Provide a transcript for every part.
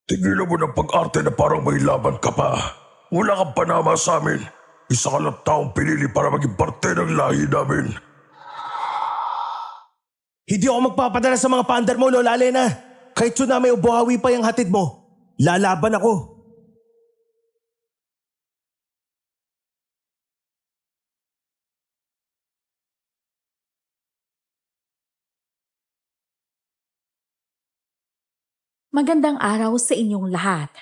Tigilan mo ng pag-arte na parang may laban ka pa. Wala kang panama sa amin. Isa ka lang taong pinili para maging parte ng lahi namin. Hindi ako magpapadala sa mga paandar mo, Lola Alena. Kahit tsunami o buhawi pa yung hatid mo. Lalaban ako. Magandang araw sa inyong lahat,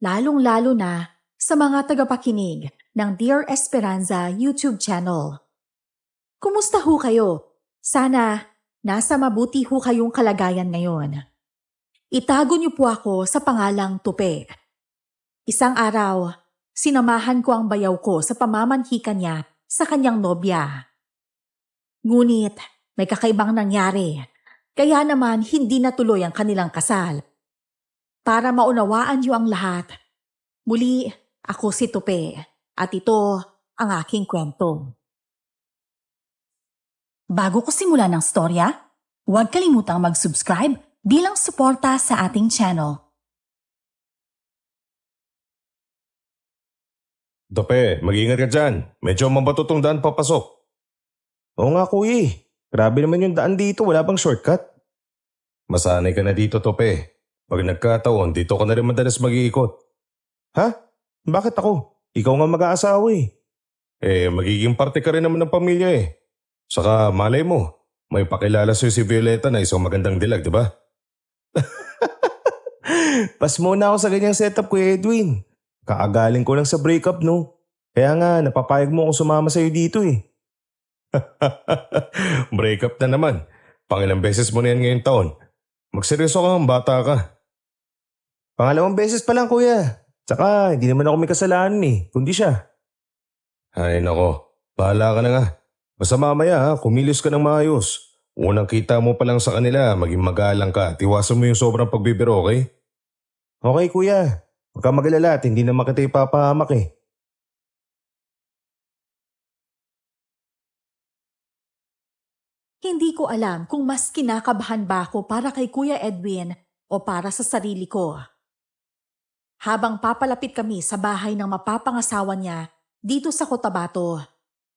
lalong-lalo na sa mga tagapakinig ng Dear Esperanza YouTube channel. Kumusta ho kayo? Sana nasa mabuti ho kayong kalagayan ngayon. Itago niyo po ako sa pangalang Tupe. Isang araw, sinamahan ko ang bayaw ko sa pamamanhikan niya sa kanyang nobya. Ngunit may kakaibang nangyari, kaya naman hindi natuloy ang kanilang kasal. Para maunawaan niyo ang lahat, muli ako si Tupe at ito ang aking kwento. Bago ko simulan ng storya, huwag kalimutang mag-subscribe bilang suporta sa ating channel. Tope, mag-ingat ka dyan. Medyo mabato tong daan papasok. Oo nga kuya. Grabe naman yung daan dito, wala bang shortcut? Masanay ka na dito, Tope. Pag nagkataon, dito ka na rin madalas mag-iikot. Ha? Bakit ako? Ikaw nga mag-aasawa eh. Magiging parte ka rin naman ng pamilya eh. Saka malay mo, may pakilala sa'yo si Violeta na isang magandang dilag, di ba? Pas muna ako sa ganyang setup, Kuya Edwin. Kaagaling ko lang sa breakup, no? Kaya nga, napapayag mo akong sumama sa'yo dito eh. Breakup na naman. Pangilang beses mo na yan ngayong taon. Magseryoso ka ng bata ka. Pangalawang beses pa lang, Kuya. Tsaka, hindi naman ako may kasalanan eh, kundi siya. Ay nako, bahala ka na nga. Basta mamaya ha, kumilos ka ng maayos. Unang kita mo pa lang sa kanila, maging magalang ka at iwasan mo yung sobrang pagbibiro, okay? Okay, Kuya. Huwag ka mag-alala at hindi naman kita ipapahamak eh. Hindi ko alam kung mas kinakabahan ba ako para kay Kuya Edwin o para sa sarili ko. Habang papalapit kami sa bahay ng mapapangasawa niya dito sa Cotabato,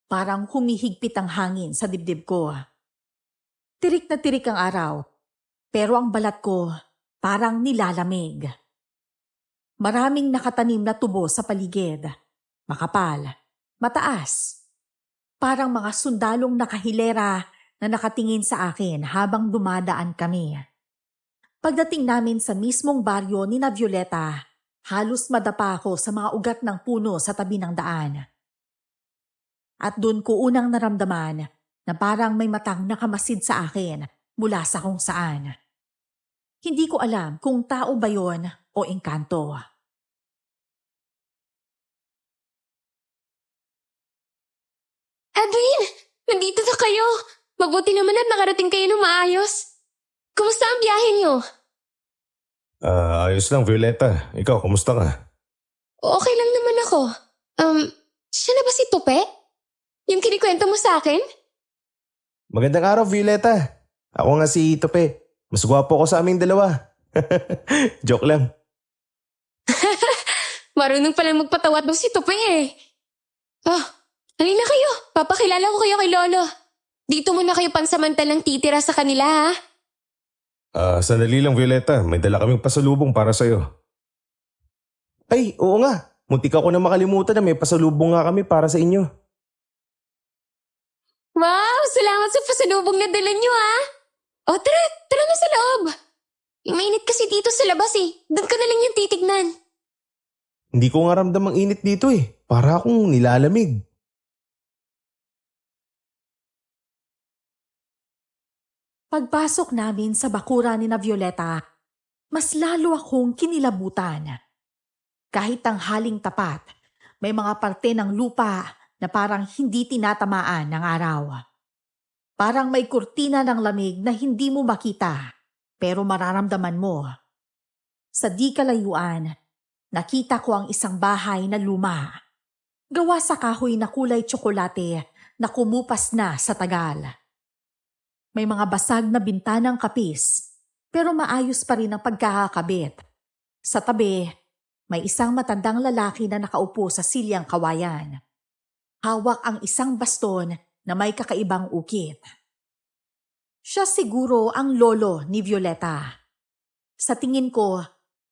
parang humihigpit ang hangin sa dibdib ko. Tirik na tirik ang araw, pero ang balat ko parang nilalamig. Maraming nakatanim na tubo sa paligid, makapal, mataas. Parang mga sundalong nakahilera na nakatingin sa akin habang dumadaan kami. Pagdating namin sa mismong baryo ni na Violeta, halos madapa ako sa mga ugat ng puno sa tabi ng daan. At doon ko unang naramdaman na parang may matang nakamasid sa akin mula sa kung saan. Hindi ko alam kung tao ba yon o engkanto. Edwin! Nandito na kayo! Mabuti naman at nakarating kayo ng maayos. Kumusta ang biyahe niyo? Ayos lang, Violeta. Ikaw, kumusta ka? Okay lang naman ako. Siya na ba si Tupe? Yung kinikwento mo sa akin? Magandang araw, Violeta. Ako nga si Tope. Mas gwapo ko sa aming dalawa. Joke lang. Marunong palang magpatawad mo si Tupe eh. Halina kayo. Papakilala ko kayo kay Lolo. Dito muna kayo pansamantalang titira sa kanila ha. Sandali lang, Violeta. May dala kaming pasalubong para sa'yo. Ay, oo nga. Muntik ako na makalimutan na may pasalubong nga kami para sa inyo. Wow! Salamat sa pasalubong na dala niyo ha. Tara na sa loob. Mainit kasi dito sa labas eh. Doon ka na lang yung titignan. Hindi ko nga ramdam ang init dito eh. Para akong nilalamig. Pagpasok namin sa bakura ni na Violeta, mas lalo akong kinilabutan. Kahit tanghaling tapat, may mga parte ng lupa na parang hindi tinatamaan ng araw. Parang may kurtina ng lamig na hindi mo makita, pero mararamdaman mo. Sa di kalayuan, nakita ko ang isang bahay na luma. Gawa sa kahoy na kulay tsokolate na kumupas na sa tagal. May mga basag na bintanang kapis, pero maayos pa rin ang pagkakakabit. Sa tabi, may isang matandang lalaki na nakaupo sa silyang kawayan. Hawak ang isang baston na may kakaibang ukit. Siya siguro ang lolo ni Violeta. Sa tingin ko,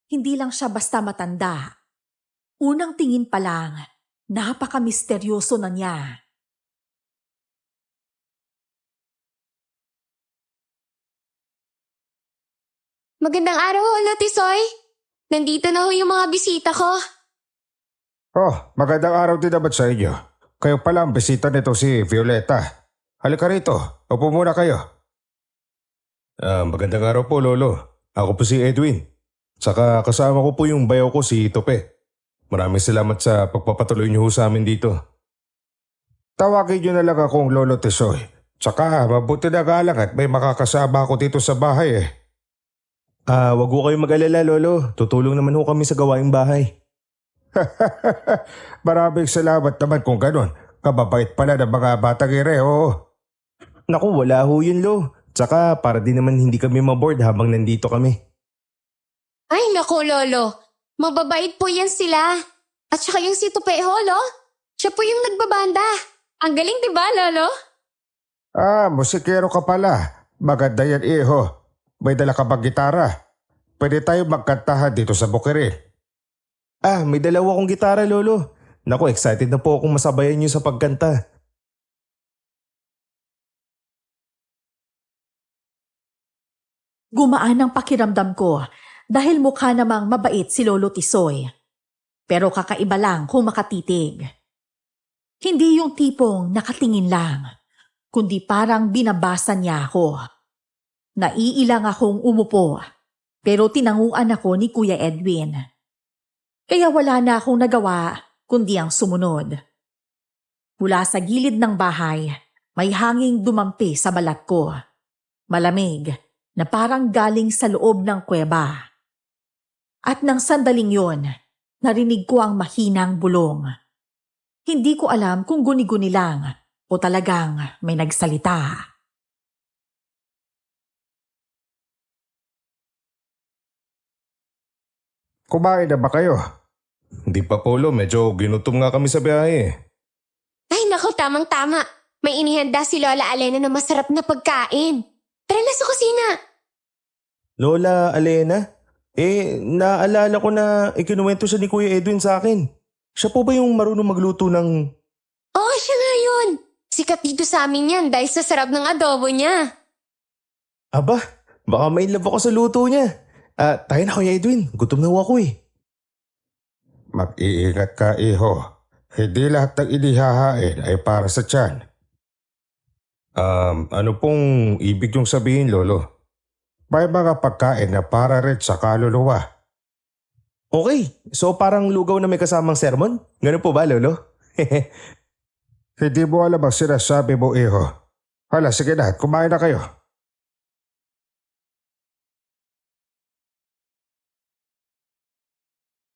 hindi lang siya basta matanda. Unang tingin pa lang, napaka-misteryoso na niya. Magandang araw, Lolo Tisoy. Nandito na ho yung mga bisita ko. Oh, magandang araw din naman sa inyo. Kayo pala ang bisita nito si Violeta. Halika rito, upo muna kayo. Magandang araw po, Lolo. Ako po si Edwin. Saka kasama ko po yung bayaw ko si Tope. Maraming salamat sa pagpapatuloy niyo ho sa amin dito. Tawagin niyo na lang akong Lolo Tisoy. Tsaka mabuti na nga lang at may makakasama ako dito sa bahay eh. Wag ho kayong mag-alala, Lolo. Tutulong naman ho kami sa gawaing bahay. Maraming salamat naman kung ganon. Kababait pala ng mga batang ire, oo. Naku, wala ho yun, Lo. Tsaka para din naman hindi kami maboard habang nandito kami. Ay, naku, Lolo. Mababait po yan sila. At saka yung si Tupeho, Lo. Siya po yung nagbabanda. Ang galing, di ba, Lolo? Musikero ka pala. Maganda yan, iho. May dala ka bang gitara? Pwede tayo magkantahan dito sa Bukirin. May dalawa akong gitara, Lolo. Naku, excited na po akong masabayan niyo sa pagkanta. Gumaan ang pakiramdam ko dahil mukha namang mabait si Lolo Tisoy. Pero kakaiba lang kung makatitig. Hindi yung tipong nakatingin lang, kundi parang binabasa niya ako. Naiilang akong umupo, pero tinanguan ako ni Kuya Edwin. Kaya wala na akong nagawa kundi ang sumunod. Mula sa gilid ng bahay, may hanging dumampi sa balat ko. Malamig na parang galing sa loob ng kuweba. At nang sandaling yon, narinig ko ang mahinang bulong. Hindi ko alam kung guni-guni lang o talagang may nagsalita. Kumain na ba kayo? Hindi pa, Polo. Medyo ginutom nga kami sa biyahe. Ay, naku, tamang-tama. May inihanda si Lola Alena na masarap na pagkain. Tara na sa kusina. Lola Alena? Naalala ko na ikinuwento siya ni Kuya Edwin sa akin. Siya po ba yung marunong magluto ng... Oo, siya nga yun. Sikat dito sa amin yan dahil sa sarap ng adobo niya. Aba, baka may love ako sa luto niya. Tayo na, Kuya Edwin. Gutom na ako eh. Mag-iingat ka, iho. Hindi lahat ng inihahain ay para sa tiyan. Ano pong ibig yung sabihin, Lolo? May mga pagkain na para rin sa kaluluwa. Okay, so parang lugaw na may kasamang sermon? Ganun po ba, Lolo? Hindi mo alam ang sinasabi mo, iho. Hala, sige na, kumain na kayo.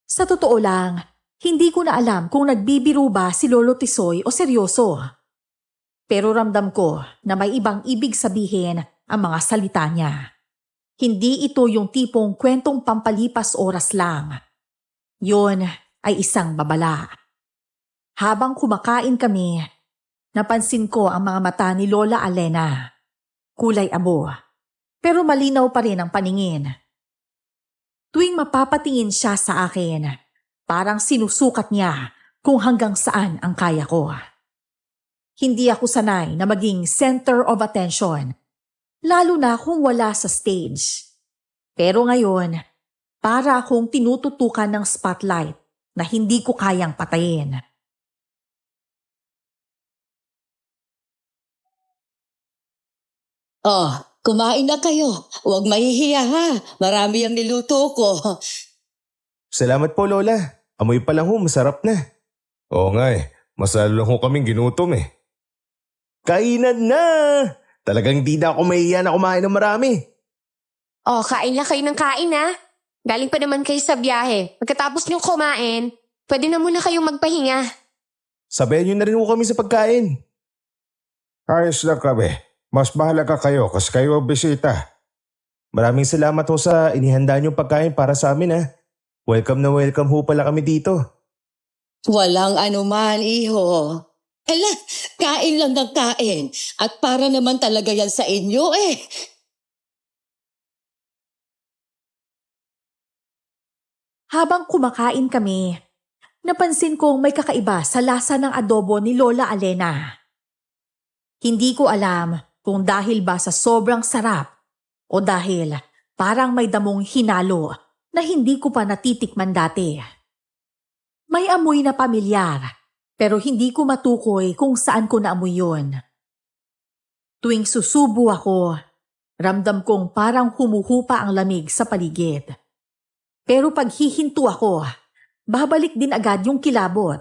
Sa totoo lang, hindi ko na alam kung nagbibiro ba si Lolo Tisoy o seryoso. Pero ramdam ko na may ibang ibig sabihin ang mga salita niya. Hindi ito yung tipong kwentong pampalipas oras lang. Yun ay isang babala. Habang kumakain kami, napansin ko ang mga mata ni Lola Alena. Kulay abo, pero malinaw pa rin ang paningin. Tuwing mapapatingin siya sa akin, parang sinusukat niya kung hanggang saan ang kaya ko. Hindi ako sanay na maging center of attention, lalo na kung wala sa stage. Pero ngayon, para akong tinututukan ng spotlight na hindi ko kayang patayin. Oh, kumain na kayo. Huwag mahihiya ha. Marami ang niluto ko. Salamat po, Lola. Amoy pa lang ho, masarap na. Oo nga eh. Masalo lang ho kaming ginutom eh. Kainan na! Talagang di na ako mahiya na kumain ng marami. Oh, kain lang kayo ng kain ha. Galing pa naman kayo sa biyahe. Pagkatapos niyong kumain, pwede na muna kayong magpahinga. Sabayan niyo na rin ho kami sa pagkain. Ayos lang kami. Mas mahalaga kayo kasi kayo ang bisita. Maraming salamat ho sa inihanda niyong pagkain para sa amin ha. Welcome na welcome ho pala kami dito. Walang anuman, iho. Ala, kain lang ng kain. At para naman talaga yan sa inyo eh. Habang kumakain kami, napansin kong may kakaiba sa lasa ng adobo ni Lola Alena. Hindi ko alam kung dahil ba sa sobrang sarap o dahil parang may damong hinalo na hindi ko pa natitikman dati. May amoy na pamilyar pero hindi ko matukoy kung saan ko naamoy yun. Tuwing susubo ako, ramdam kong parang humuhupa ang lamig sa paligid. Pero pag hihinto ako, babalik din agad yung kilabot.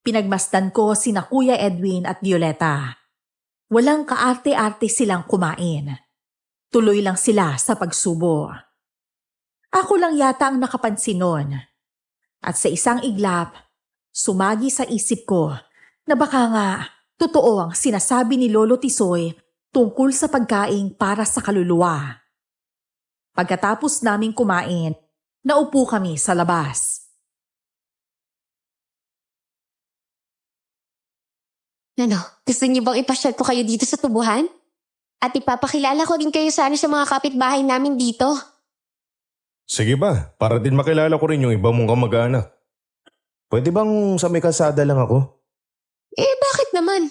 Pinagmasdan ko sina Kuya Edwin at Violeta. Walang kaarte-arte silang kumain. Tuloy lang sila sa pagsubo. Ako lang yata ang nakapansin nun. At sa isang iglap, sumagi sa isip ko na baka nga totoo ang sinasabi ni Lolo Tisoy tungkol sa pagkain para sa kaluluwa. Pagkatapos naming kumain, naupo kami sa labas. Ano, gusto niyo bang ipasyal ko kayo dito sa tubuhan? At ipapakilala ko din kayo sana sa mga kapitbahay namin dito. Sige ba, para din makilala ko rin yung iba mong kamag-anak. Pwede bang sa may kalsada lang ako? Bakit naman?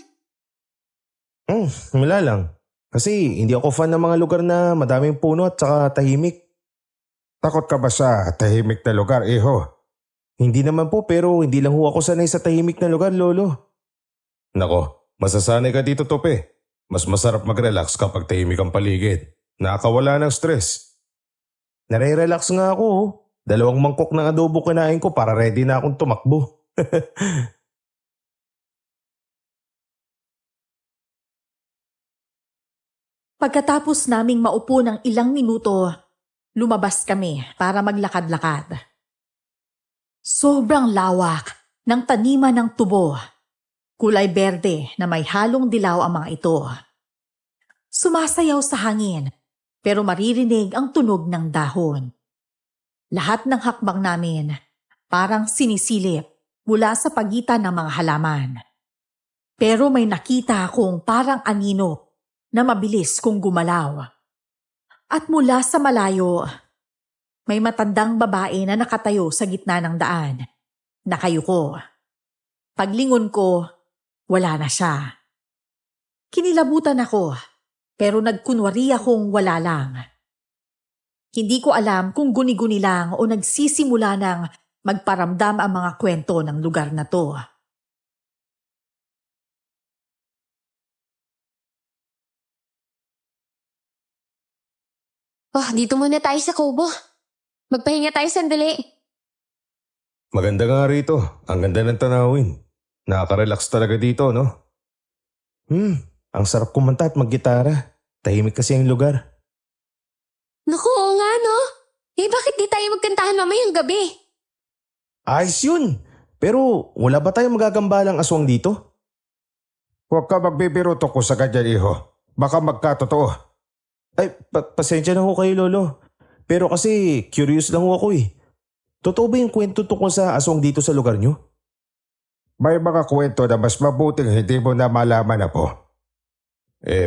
Wala lang. Kasi hindi ako fan ng mga lugar na madaming puno at saka tahimik. Takot ka ba sa tahimik na lugar, iho? Hindi naman po pero hindi lang ho ako sanay sa tahimik na lugar, Lolo. Nako, masasanay ka dito, Tope. Mas masarap mag-relax kapag tahimik ang paligid. Nakakawala ng stress. Nare-relax nga ako. 2 mangkok ng adobo kinain ko para ready na akong tumakbo. Pagkatapos naming maupo ng ilang minuto, lumabas kami para maglakad-lakad. Sobrang lawak ng taniman ng tubo. Kulay berde na may halong dilaw ang mga ito. Sumasayaw sa hangin pero maririnig ang tunog ng dahon. Lahat ng hakbang namin parang sinisilip mula sa pagitan ng mga halaman. Pero may nakita akong parang anino na mabilis kong gumalaw. At mula sa malayo, may matandang babae na nakatayo sa gitna ng daan. Nakayuko. Paglingon ko, wala na siya. Kinilabutan ako, pero nagkunwari akong wala lang. Hindi ko alam kung guni-guni lang o nagsisimula ng magparamdam ang mga kwento ng lugar na to. Oh, dito muna tayo sa kubo. Magpahinga tayo sandali. Maganda nga rito. Ang ganda ng tanawin. Nakaka-relax talaga dito, no? Ang sarap kumanta at maggitara. Tahimik kasi ang lugar. Naku, oo nga no. Bakit di tayo magkantahan mamayang gabi? Ayos yun! Pero wala ba tayong magagambalang aswang dito? Huwag ka magbibiro tungkol sa ganyan, iho. Baka magkatotoo. Ay, pasensya na ho kayo, Lolo. Pero kasi curious lang ho ako eh. Totoo ba yung kwento tungkol sa aswang dito sa lugar nyo? May mga kwento na mas mabuting hindi mo na malaman po.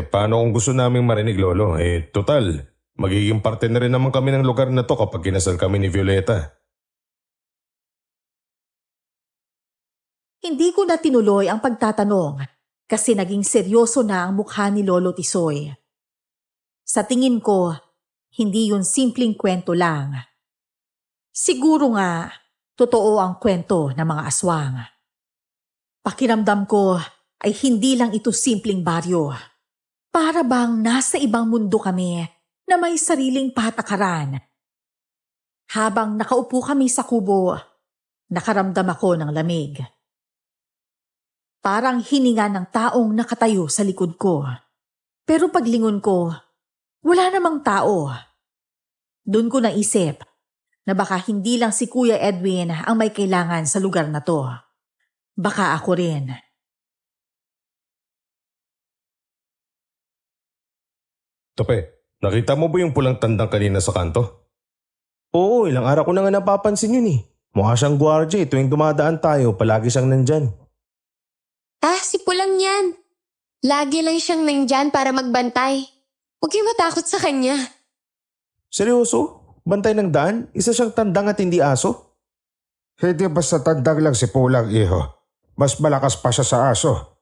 Paano kung gusto naming marinig, Lolo? Total, magiging parte na rin naman kami ng lugar na to kapag kinasal kami ni Violeta. Hindi ko na tinuloy ang pagtatanong kasi naging seryoso na ang mukha ni Lolo Tisoy. Sa tingin ko, hindi yun simpleng kwento lang. Siguro nga, totoo ang kwento ng mga aswang. Pakiramdam ko ay hindi lang ito simpleng baryo. Para bang nasa ibang mundo kami na may sariling patakaran. Habang nakaupo kami sa kubo, nakaramdam ako ng lamig. Parang hininga ng taong nakatayo sa likod ko. Pero paglingon ko, wala namang tao. Doon ko naisip na baka hindi lang si Kuya Edwin ang may kailangan sa lugar na to. Baka ako rin. Tope, nakita mo ba yung pulang tandang kanina sa kanto? Oo, ilang araw ko na nga napapansin yun eh. Mukha siyang gwardiya eh. Tuwing dumadaan tayo, palagi siyang nandyan. Si Pulang yan. Lagi lang siyang nandyan para magbantay. Huwag kayong matakot sa kanya. Seryoso? Bantay ng daan? Isa siyang tandang at hindi aso? Hindi basta tandang lang si Pulang, iho. Mas malakas pa siya sa aso.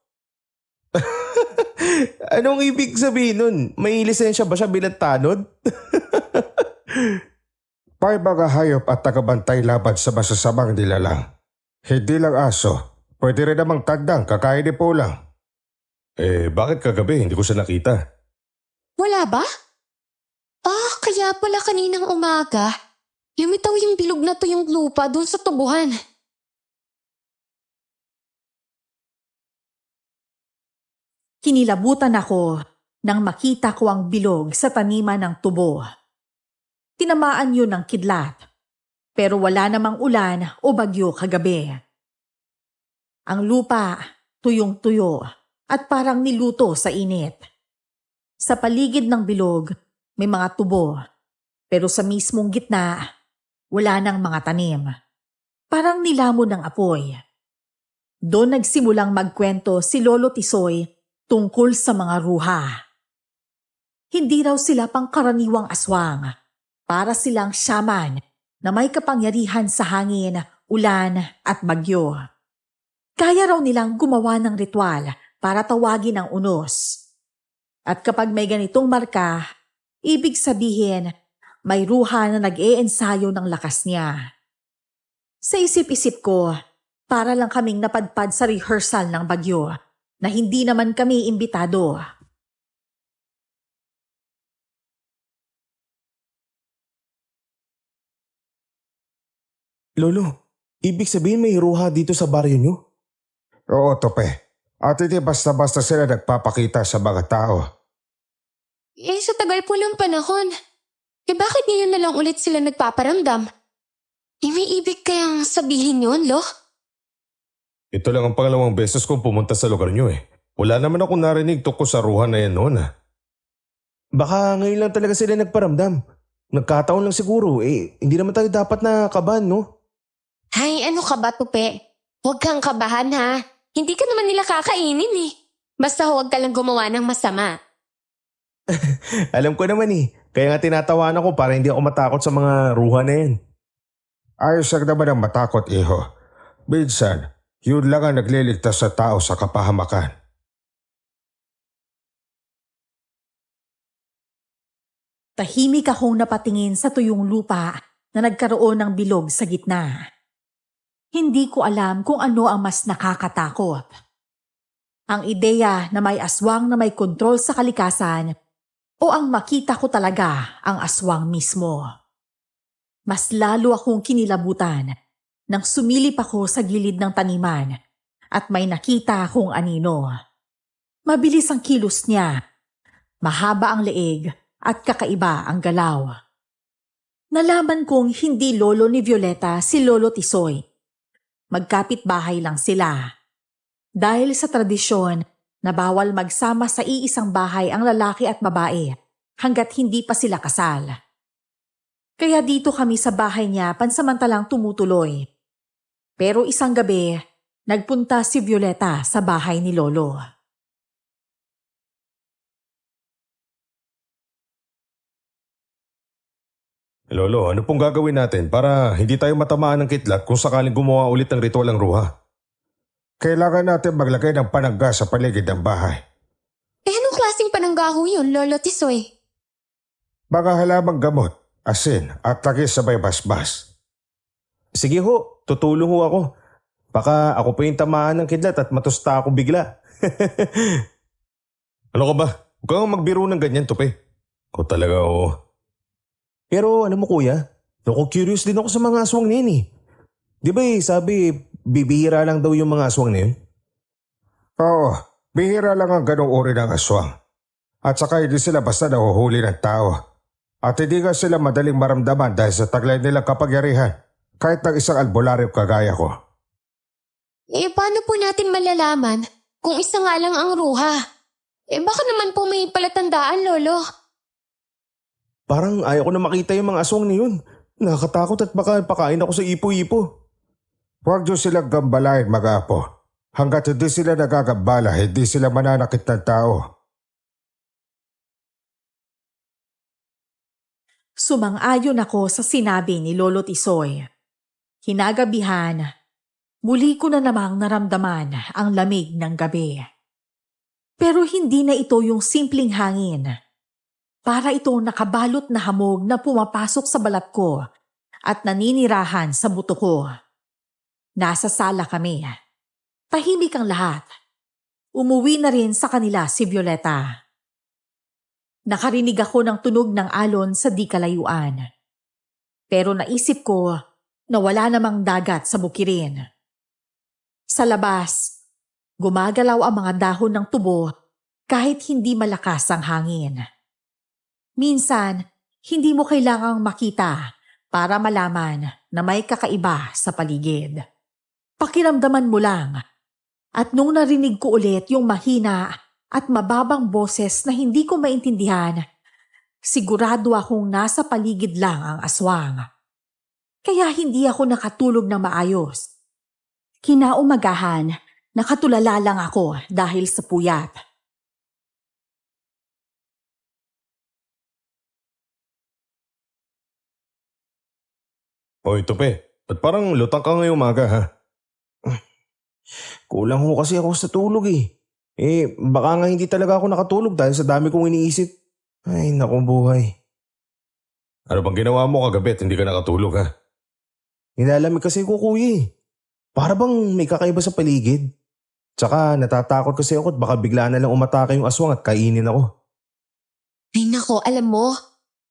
Anong ibig sabihin nun? May lisensya ba siya bilang tanod? May mga hayop at tagabantay laban sa masasamang nilalang. Hindi lang aso. Pwede rin namang tandang kagaya ni Pulang. Bakit kagabi hindi ko siya nakita? Wala ba? Kaya pala kaninang umaga, lumitaw yung bilog na to yung lupa doon sa tubuhan. Kinilabutan ako nang makita ko ang bilog sa taniman ng tubo. Tinamaan yun ng kidlat, pero wala namang ulan o bagyo kagabi. Ang lupa, tuyong-tuyo at parang niluto sa init. Sa paligid ng bilog, may mga tubo, pero sa mismong gitna, wala nang mga tanim. Parang nilamon ng apoy. Doon nagsimulang magkwento si Lolo Tisoy tungkol sa mga ruha. Hindi raw sila pangkaraniwang aswang. Para silang shaman na may kapangyarihan sa hangin, ulan at bagyo. Kaya raw nilang gumawa ng ritual para tawagin ang unos. At kapag may ganitong marka, ibig sabihin may ruha na nag-e-ensayo ng lakas niya. Sa isip-isip ko, para lang kaming napadpad sa rehearsal ng bagyo na hindi naman kami imbitado. Lolo, ibig sabihin may ruha dito sa baryo niyo? Oo, Tope. At hindi basta-basta sila nagpapakita sa mga tao. Sa tagal po ng panahon, bakit ngayon na lang ulit sila nagpaparamdam? May ibig kayang sabihin yun, Lo? Ito lang ang pangalawang beses kong pumunta sa lugar niyo eh. Wala naman ako narinig tungkol sa ruha na yan noon ah. Baka ngayon lang talaga sila nagparamdam. Nagkataon lang siguro, hindi naman tayo dapat na kabahan, no? Ay, ano ka ba, Tupe? Huwag kang kabahan ha. Hindi ka naman nila kakainin eh. Basta huwag ka lang gumawa ng masama. Alam ko naman eh. Kaya nga tinatawanan ako para hindi ako matakot sa mga ruha na yan. Ayos lang naman ang matakot, iho. Minsan, yun lang ang nagliligtas sa tao sa kapahamakan. Tahimik akong napatingin sa tuyong lupa na nagkaroon ng bilog sa gitna. Hindi ko alam kung ano ang mas nakakatakot. Ang ideya na may aswang na may kontrol sa kalikasan o ang makita ko talaga ang aswang mismo. Mas lalo akong kinilabutan nang sumilip ako sa gilid ng taniman at may nakita akong anino. Mabilis ang kilos niya, mahaba ang leeg at kakaiba ang galaw. Nalaman kong hindi lolo ni Violeta si Lolo Tisoy. Magkapit-bahay lang sila. Dahil sa tradisyon na bawal magsama sa iisang bahay ang lalaki at babae hanggat hindi pa sila kasal. Kaya dito kami sa bahay niya pansamantalang tumutuloy. Pero isang gabi, nagpunta si Violeta sa bahay ni Lolo. Lolo, ano pong gagawin natin para hindi tayo matamaan ng kitlat kung sakaling gumawa ulit ng ritual ng ruha? Kailangan natin maglagay ng panangga sa paligid ng bahay. Anong klaseng pananggaho yun, Lolo Tisoy? Mga halamang gamot, asin at lagi sa may basbas. Sige ho, tutulong ho ako. Baka ako pa yung tamaan ng kidlat at matusta ako bigla. Ano ka ba? Huwag kang magbiro ng ganyan, Tupe. Ko talaga oo. Pero alam mo kuya, curious din ako sa mga aswang na yun eh. Di ba sabi, bibihira lang daw yung mga aswang na yun? Oo, bihira lang ang ganong uri ng aswang. At saka hindi sila basta nahuhuli ng tao. At hindi nga sila madaling maramdaman dahil sa taglay nilang kapangyarihan, kahit ng isang albularyo kagaya ko. Paano po natin malalaman kung isa nga lang ang ruha? Baka naman po may palatandaan, Lolo. Parang ayaw ko na makita yung mga aswang na yun. Nakakatakot at baka pakain ako sa ipo-ipo. Huwag niyo silang gambalain, mga apo. Hanggat hindi sila nagagambala, hindi sila mananakit ng tao. Sumang-ayon ako sa sinabi ni Lolo Tisoy. Kinagabihan, muli ko na namang naramdaman ang lamig ng gabi. Pero hindi na ito yung simpleng hangin. Para ito nakabalot na hamog na pumapasok sa balat ko at naninirahan sa buto ko. Nasa sala kami. Tahimik ang lahat. Umuwi na rin sa kanila si Violeta. Nakarinig ako ng tunog ng alon sa di kalayuan. Pero naisip ko na wala namang dagat sa bukirin. Sa labas, gumagalaw ang mga dahon ng tubo kahit hindi malakas ang hangin. Minsan, hindi mo kailangang makita para malaman na may kakaiba sa paligid. Pakiramdaman mo lang. At nung narinig ko ulit yung mahina at mababang boses na hindi ko maintindihan, sigurado akong nasa paligid lang ang aswang. Kaya hindi ako nakatulog na maayos. Kinaumagahan, nakatulala lang ako dahil sa puyat. Hoy, Tope. Ba't parang lutang ka ngayong umaga, ha? Kulang ho kasi ako sa tulog eh. Baka nga hindi talaga ako nakatulog dahil sa dami kong iniisip. Ay, naku buhay. Ano bang ginawa mo kagabi at hindi ka nakatulog, ha? Nilalamig kasi ko, kuya eh. Para bang may kakaiba sa paligid. Tsaka natatakot kasi ako at baka bigla na lang umatake yung aswang at kainin ako. Ay nako, alam mo,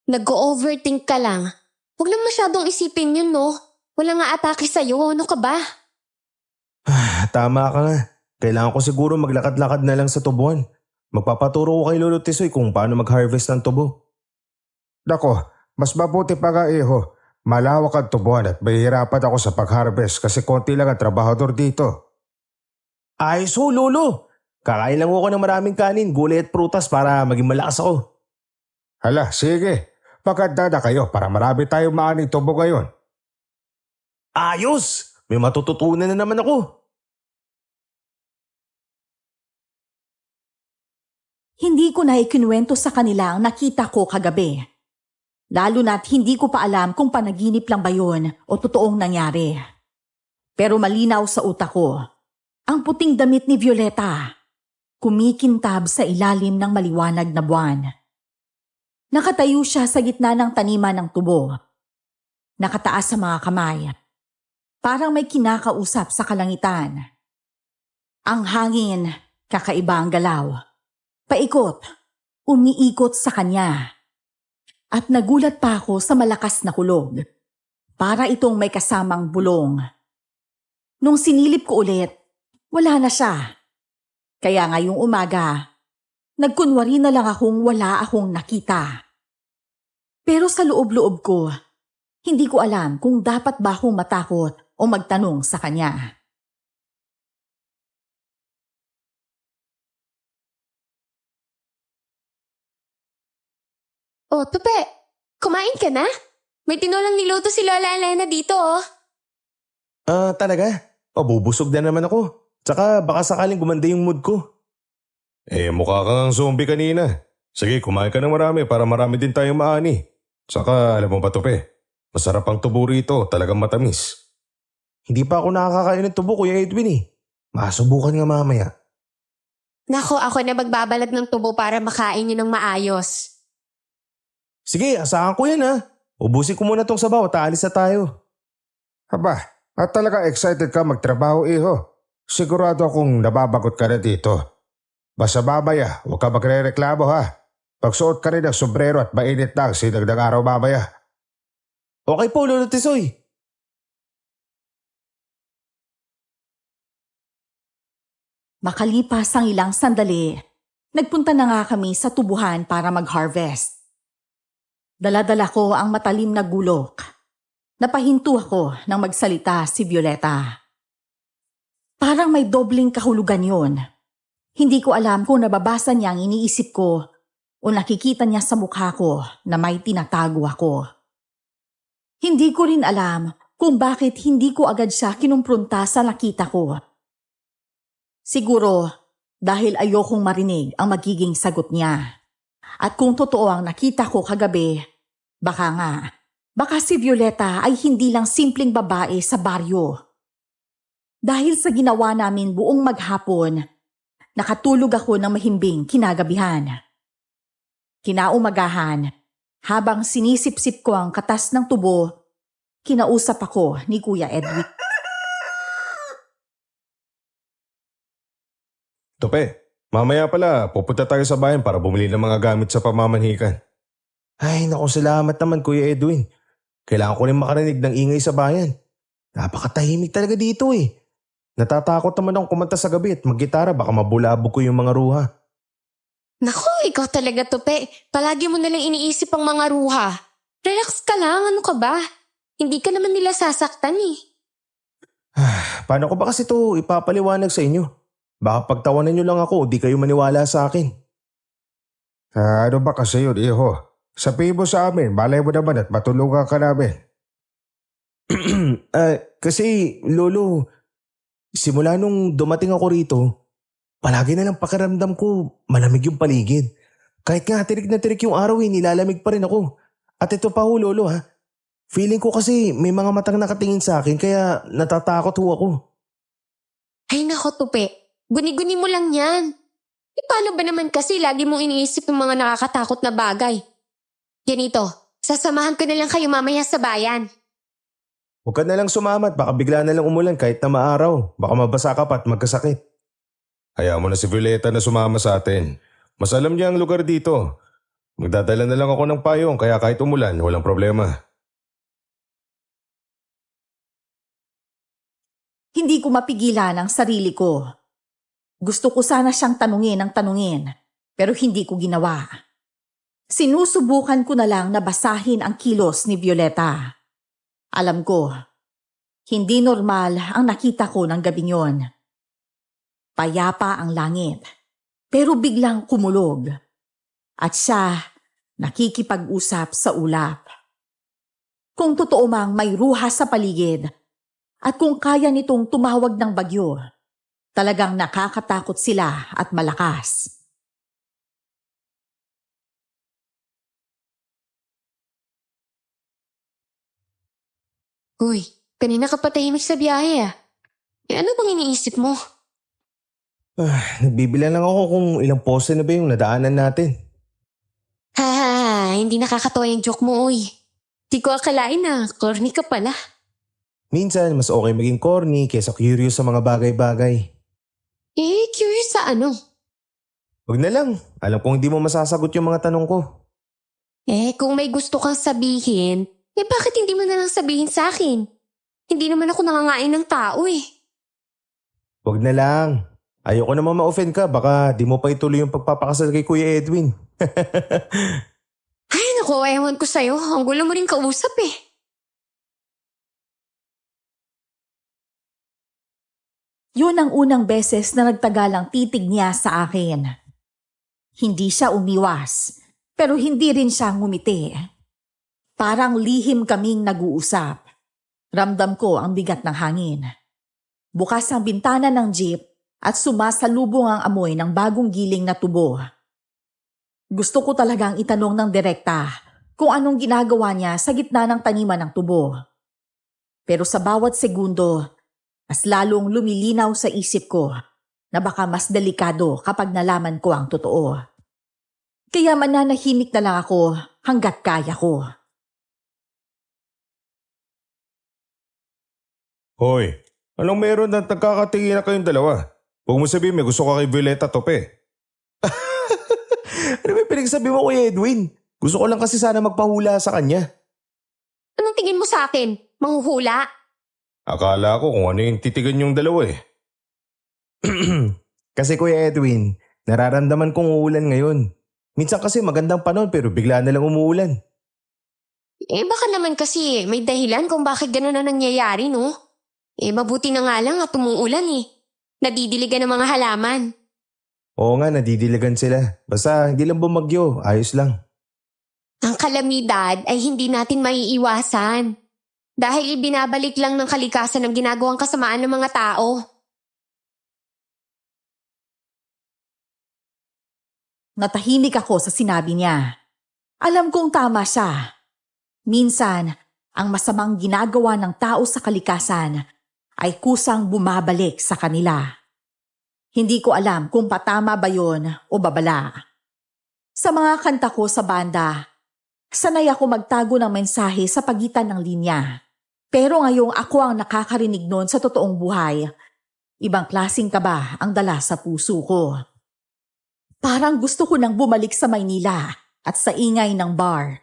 nag-overthink ka lang. Huwag lang masyadong isipin yun, no? Wala nga atake sa'yo, ano ka ba? Tama ka nga. Kailangan ko siguro maglakad-lakad na lang sa tubuan. Magpapaturo ko kay Lolo Tisoy kung paano mag-harvest ng tubo. Nako, mas mabuti pa nga, iho. Malawak ang tubuan at mahihirapan ako sa pag-harvest kasi konti lang ang trabahador dito. Ayos ho, Lolo. Kakain lang ako ng maraming kanin, gulay at prutas para maging malakas ako. Hala, sige. Maganda na kayo para marami tayong maaning tubo ngayon. Ayos! May matututunan na naman ako. Hindi ko na ikinuwento sa kanila ang nakita ko kagabi. Lalo na't hindi ko pa alam kung panaginip lang ba yun o totoong nangyari. Pero malinaw sa utak ko, ang puting damit ni Violeta, kumikintab sa ilalim ng maliwanag na buwan. Nakatayo siya sa gitna ng taniman ng tubo. Nakataas sa mga kamay. Parang may kinakausap sa kalangitan. Ang hangin, kakaiba ang galaw. Paikot, umiikot sa kanya. At nagulat pa ako sa malakas na kulog. Para itong may kasamang bulong. Nung sinilip ko ulit, wala na siya. Kaya ngayong umaga, nagkunwari na lang akong wala akong nakita. Pero sa loob-loob ko, hindi ko alam kung dapat ba akong matakot o magtanong sa kanya. Oh, Tope, kumain ka na? May tinulang niluto si Lola Elena dito, oh. Talaga? Bubusog na naman ako. Tsaka baka sakaling gumanda yung mood ko. Mukha kang zombie kanina. Sige, kumain ka ng marami para marami din tayong maani. Tsaka, alam mo ba, Tope? Masarap ang tubo rito, talagang matamis. Hindi pa ako nakakakain ng tubo, Kuya Edwin eh. Masubukan nga mamaya. Nako, ako na magbabalag ng tubo para makain niyo ng maayos. Sige, asahan ko yan ha. Ubusin ko muna tong sabaw at aalis na tayo. Aba, at talaga excited ka magtrabaho, iho. Sigurado akong nababagot ka na dito. Basta mamaya, huwag ka magre-reklamo ha. Pagsuot ka rin ng sombrero at mainit na ang sinag ng araw mamaya. Okay po, Lolo Tisoy. Makalipas ang ilang sandali, nagpunta na nga kami sa tubuhan para mag-harvest. Dala-dala ko ang matalim na gulok. Napahinto ako nang magsalita si Violeta. Parang may dobling kahulugan yun. Hindi ko alam kung nababasa niya ang iniisip ko o nakikita niya sa mukha ko na may tinatago ako. Hindi ko rin alam kung bakit hindi ko agad siya kinumpronta sa nakita ko. Siguro dahil ayokong marinig ang magiging sagot niya. At kung totoo ang nakita ko kagabi, baka si Violeta ay hindi lang simpleng babae sa baryo. Dahil sa ginawa namin buong maghapon, nakatulog ako ng mahimbing kinagabihan. Kinaumagahan, habang sinisip-sip ko ang katas ng tubo, kinausap ako ni Kuya Edwin. Tope, mamaya pala pupunta tayo sa bayan para bumili ng mga gamit sa pamamanhikan. Ay, naku, salamat naman Kuya Edwin. Kailangan ko rin makarinig ng ingay sa bayan. Napakatahimik talaga dito eh. Natatakot naman akong kumanta sa gabi at maggitara, baka mabulabog ko yung mga ruha. Naku, ikaw talaga, Tope. Palagi mo nalang iniisip ang mga ruha. Relax ka lang, ano ka ba? Hindi ka naman nila sasaktan eh. Paano ko ba kasi ito ipapaliwanag sa inyo? Baka pagtawanan nyo lang ako o di kayo maniwala sa akin. Ano ba kasi yun, iho? Sabihin mo sa amin, malay mo naman at matulungan ka namin. Kasi, Lolo, simula nung dumating ako rito, palagi na lang pakiramdam ko malamig yung paligid. Kahit nga tirik na tirik yung araw nilalamig pa rin ako. At ito pa ho, Lolo ha. Feeling ko kasi may mga matang nakatingin sa akin kaya natatakot ho ako. Ay nako, Tope. Guni-guni mo lang yan. E paano ba naman kasi lagi mong iniisip yung mga nakakatakot na bagay? Ganito, sasamahan ko na lang kayo mamaya sa bayan. Huwag ka na lang sumamat, baka bigla na lang umulan kahit na maaraw. Baka mabasa ka pa at magkasakit. Hayaan mo na si Violeta na sumama sa atin. Mas alam niya ang lugar dito. Magdadala na lang ako ng payong kaya kahit umulan, walang problema. Hindi ko mapigilan ang sarili ko. Gusto ko sana siyang tanungin, pero hindi ko ginawa. Sinusubukan ko na lang na basahin ang kilos ni Violeta. Alam ko, hindi normal ang nakita ko ng gabing yon. Payapa ang langit, pero biglang kumulog. At siya nakikipag-usap sa ulap. Kung totoo mang may ruha sa paligid, at kung kaya nitong tumawag ng bagyo, talagang nakakatakot sila at malakas. Uy, kanina ka pa tahimik sa biyahe ah. Eh ano bang iniisip mo? Nagbibilan lang ako kung ilang poste na ba yung nadaanan natin. Ha, hindi nakakatawa yung joke mo, uy. Di ko akalain na corny ka pala. Minsan, mas okay maging corny kaysa curious sa mga bagay-bagay. Eh, curious sa ano? Huwag na lang. Alam kong hindi mo masasagot yung mga tanong ko. Eh, kung may gusto kang sabihin, eh bakit hindi mo na lang sabihin sa akin? Hindi naman ako nangangain ng tao eh. Huwag na lang. Ayoko naman ma-offend ka. Baka di mo pa ituloy yung pagpapakasal kay Kuya Edwin. Ay, naku, ewan ko sa'yo. Ang gulo mo rin kausap eh. Yun ang unang beses na nagtagalang titig niya sa akin. Hindi siya umiwas, pero hindi rin siya ngumiti. Parang lihim kaming nag-uusap. Ramdam ko ang bigat ng hangin. Bukas ang bintana ng jeep at sumasalubong ang amoy ng bagong giling na tubo. Gusto ko talagang itanong ng direkta kung anong ginagawa niya sa gitna ng taniman ng tubo. Pero sa bawat segundo, mas lalong lumilinaw sa isip ko na baka mas delikado kapag nalaman ko ang totoo. Kaya mananahimik na lang ako hanggat kaya ko. Hoy, anong meron na nagkakatingin na kayong dalawa? Huwag mo sabihin may gusto ka kay Violeta, Tope. Ano ba yung pinagsabi mo, Kuya Edwin? Gusto ko lang kasi sana magpahula sa kanya. Anong tingin mo sa akin? Manghuhula? Akala ko kung ano yung titigan yung dalawa eh. Kasi Kuya Edwin, nararamdaman kong uulan ngayon. Minsan kasi magandang panahon pero bigla na lang umuulan. Eh baka naman kasi may dahilan kung bakit gano'n na nangyayari, no? Eh mabuti na nga lang at umuulan eh. Nadidiligan ng mga halaman. Oo nga, nadidiligan sila. Basta hindi lang bumagyo, ayos lang. Ang kalamidad ay hindi natin maiiwasan. Dahil ibinabalik lang ng kalikasan ang ginagawang kasamaan ng mga tao. Natahimik ako sa sinabi niya. Alam kong tama siya. Minsan, ang masamang ginagawa ng tao sa kalikasan ay kusang bumabalik sa kanila. Hindi ko alam kung patama ba yon o babala. Sa mga kanta ko sa banda, sanay ako magtago ng mensahe sa pagitan ng linya. Pero ngayong ako ang nakakarinig nun sa totoong buhay, ibang klaseng kaba ang dala sa puso ko. Parang gusto ko nang bumalik sa Maynila at sa ingay ng bar,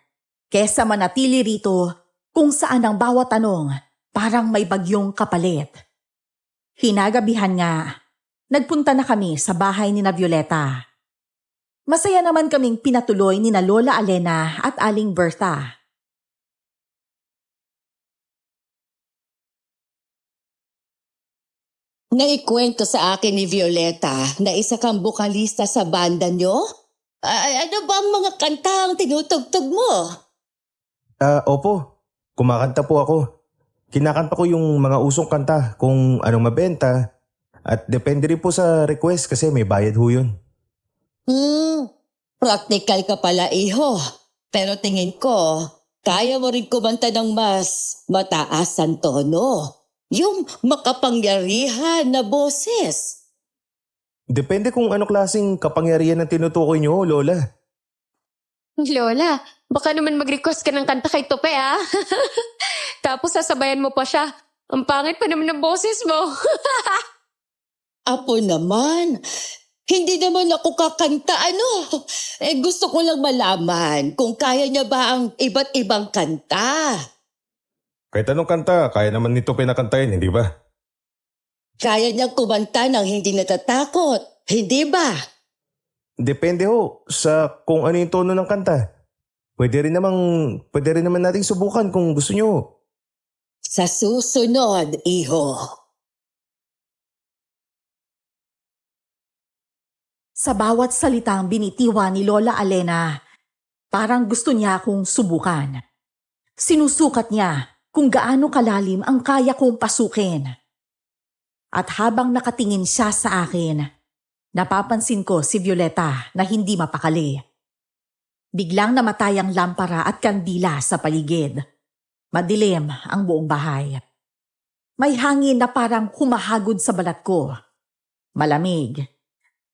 kesa manatili rito kung saan ang bawat tanong parang may bagyong kapalit. Hinagabihan nga, nagpunta na kami sa bahay ni na Violeta. Masaya naman kaming pinatuloy ni na Lola Alena at Aling Bertha. Naikwento sa akin ni Violeta na isa kang bukalista sa banda nyo? Ano ba ang mga kanta ang tinutugtog mo? Opo. Kumakanta po ako. Kinakanta ko yung mga usong kanta kung anong mabenta. At depende rin po sa request kasi may bayad ho yun. Practical ka pala, iho. Pero tingin ko, kaya mo rin kumanta ng mas mataas ang tono. Yung makapangyarihan na boses. Depende kung ano klaseng kapangyarihan ang tinutukoy nyo, Lola. Lola, baka naman mag-request ka ng kanta kay Tope, ah. Tapos sasabayan mo pa siya. Ang pangit pa naman ng boses mo. Apo naman, hindi naman ako kakanta gusto ko lang malaman kung kaya niya ba ang iba't ibang kanta. Kahit anong kanta, kaya naman nito pinakantayin, hindi ba? Kaya niya kumanta ng hindi natatakot, hindi ba? Depende ho sa kung ano yung tono ng kanta. Pwede rin naman nating subukan kung gusto nyo. Sa susunod, iho. Sa bawat salitang binitiwa ni Lola Alena, parang gusto niya akong subukan. Sinusukat niya kung gaano kalalim ang kaya kong pasukin. At habang nakatingin siya sa akin, napapansin ko si Violeta na hindi mapakali. Biglang namatay ang lampara at kandila sa paligid. Madilim ang buong bahay. May hangin na parang humahagod sa balat ko. Malamig,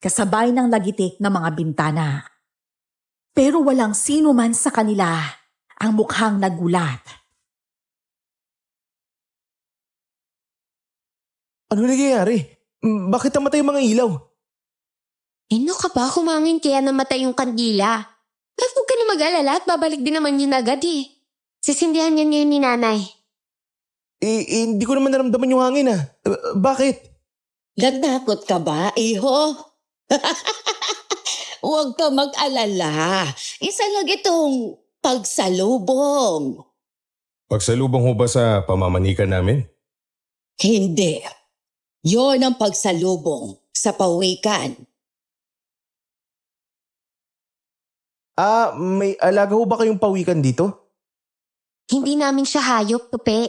kasabay ng lagitik ng mga bintana. Pero walang sino man sa kanila ang mukhang nagulat. Ano nangyayari? Bakit namatay yung mga ilaw? Ano ka ba? Kumangin kaya namatay yung kandila. Ay, huwag ka na mag-alala at babalik din naman yun agad eh. Sisindihan yan ngayon ni nanay. Hindi ko naman naramdaman yung hangin bakit? Natakot ka ba, iho? Huwag ka mag-alala. Isa lang itong pagsalubong. Pagsalubong ho ba sa pamamanikan namin? Hindi. Yon ang pagsalubong sa pawikan. May alaga ho ba kayong pawikan dito? Hindi namin siya hayop, Tope.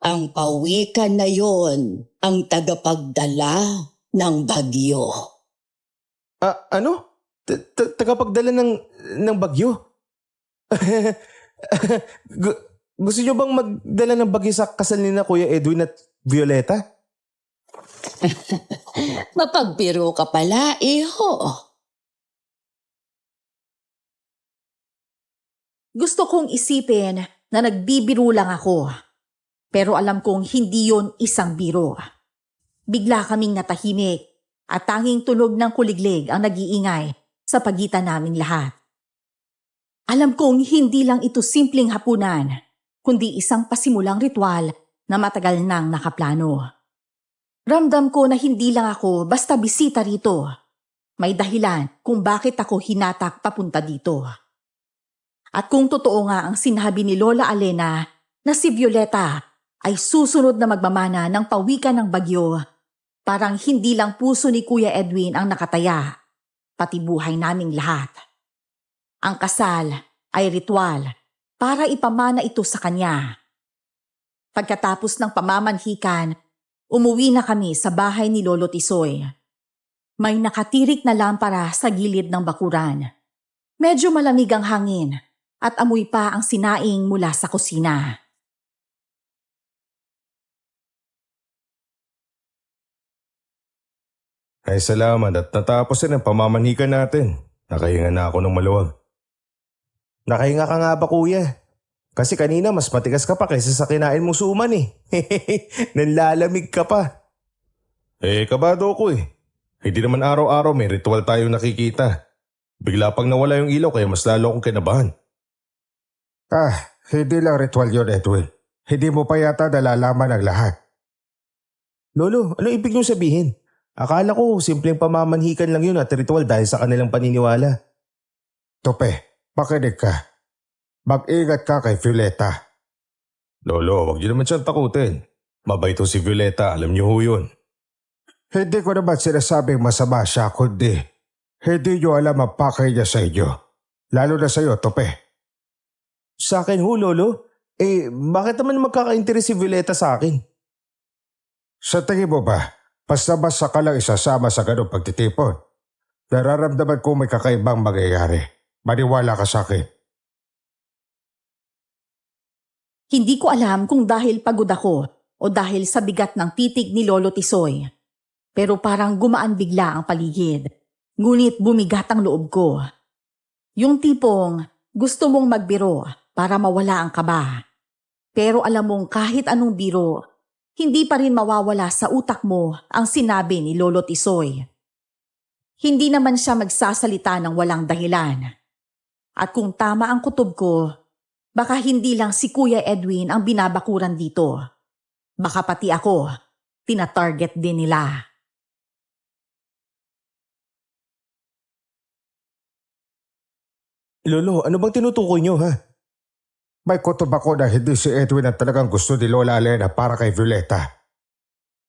Ang pawikan na yon ang tagapagdala ng bagyo. Ano? Tagapagdala ng bagyo? Gusto nyo bang magdala ng bagyo sa kasal ni na Kuya Edwin at Violeta? Mapagbiro ka pala, iho. Gusto kong isipin na nagbibiro lang ako. Pero alam kong hindi yon isang biro. Bigla kaming natahimik at tanging tunog ng kuliglig ang nag-iingay sa pagitan namin lahat. Alam kong hindi lang ito simpleng hapunan, kundi isang pasimulang ritual na matagal nang nakaplano. Ramdam ko na hindi lang ako basta bisita rito. May dahilan kung bakit ako hinatak papunta dito. At kung totoo nga ang sinabi ni Lola Alena na si Violeta ay susunod na magmamana ng pawikan ng bagyo, parang hindi lang puso ni Kuya Edwin ang nakataya, pati buhay naming lahat. Ang kasal ay ritual para ipamana ito sa kanya. Pagkatapos ng pamamanhikan, umuwi na kami sa bahay ni Lolo Tisoy. May nakatirik na lampara sa gilid ng bakuran. Medyo malamig ang hangin at amoy pa ang sinaing mula sa kusina. Ay salamat at natapos din ang pamamanhikan natin. Nakahinga na ako ng maluwag. Nakahinga ka nga ba kuya? Kasi kanina mas matigas ka pa kaysa sa kinain mong suman eh. Nanlalamig ka pa. Kabado ko eh. Hindi naman araw-araw may ritual tayong nakikita. Bigla pang nawala yung ilaw kaya mas lalo akong kinabahan. Hindi lang ritual yun, Edwin. Hindi mo pa yata nalalaman ang lahat. Lolo, ano ibig niyong sabihin? Akala ko simpleng pamamanhikan lang yun at ritual dahil sa kanilang paniniwala. Tope, makinig ka. Mag-ingat ka kay Violeta. Lolo, wag niyo naman siyang takutin. Mabait ho si Violeta, alam niyo ho yun. Hindi ko naman sinasabing masama siya, kundi hindi niyo alam ang pakay niya sa inyo. Lalo na sa iyo, Tope. Sa akin ho, Lolo? Bakit naman magkaka-interes si Violeta sa akin? Sa tingin mo ba, basta-basta ka lang isasama sa ganong pagtitipon? Nararamdaman ko may kakaibang mangyayari. Maniwala ka sa akin. Hindi ko alam kung dahil pagod ako o dahil sa bigat ng titig ni Lolo Tisoy. Pero parang gumaan bigla ang paligid. Ngunit bumigat ang loob ko. Yung tipong gusto mong magbiro para mawala ang kaba. Pero alam mong kahit anong biro, hindi pa rin mawawala sa utak mo ang sinabi ni Lolo Tisoy. Hindi naman siya magsasalita ng walang dahilan. At kung tama ang kutob ko, baka hindi lang si Kuya Edwin ang binabakuran dito. Baka pati ako, tina-target din nila. Lolo, ano bang tinutukoy niyo ha? May kutob ako na hindi si Edwin ang talagang gusto ni Lola Elena para kay Violeta.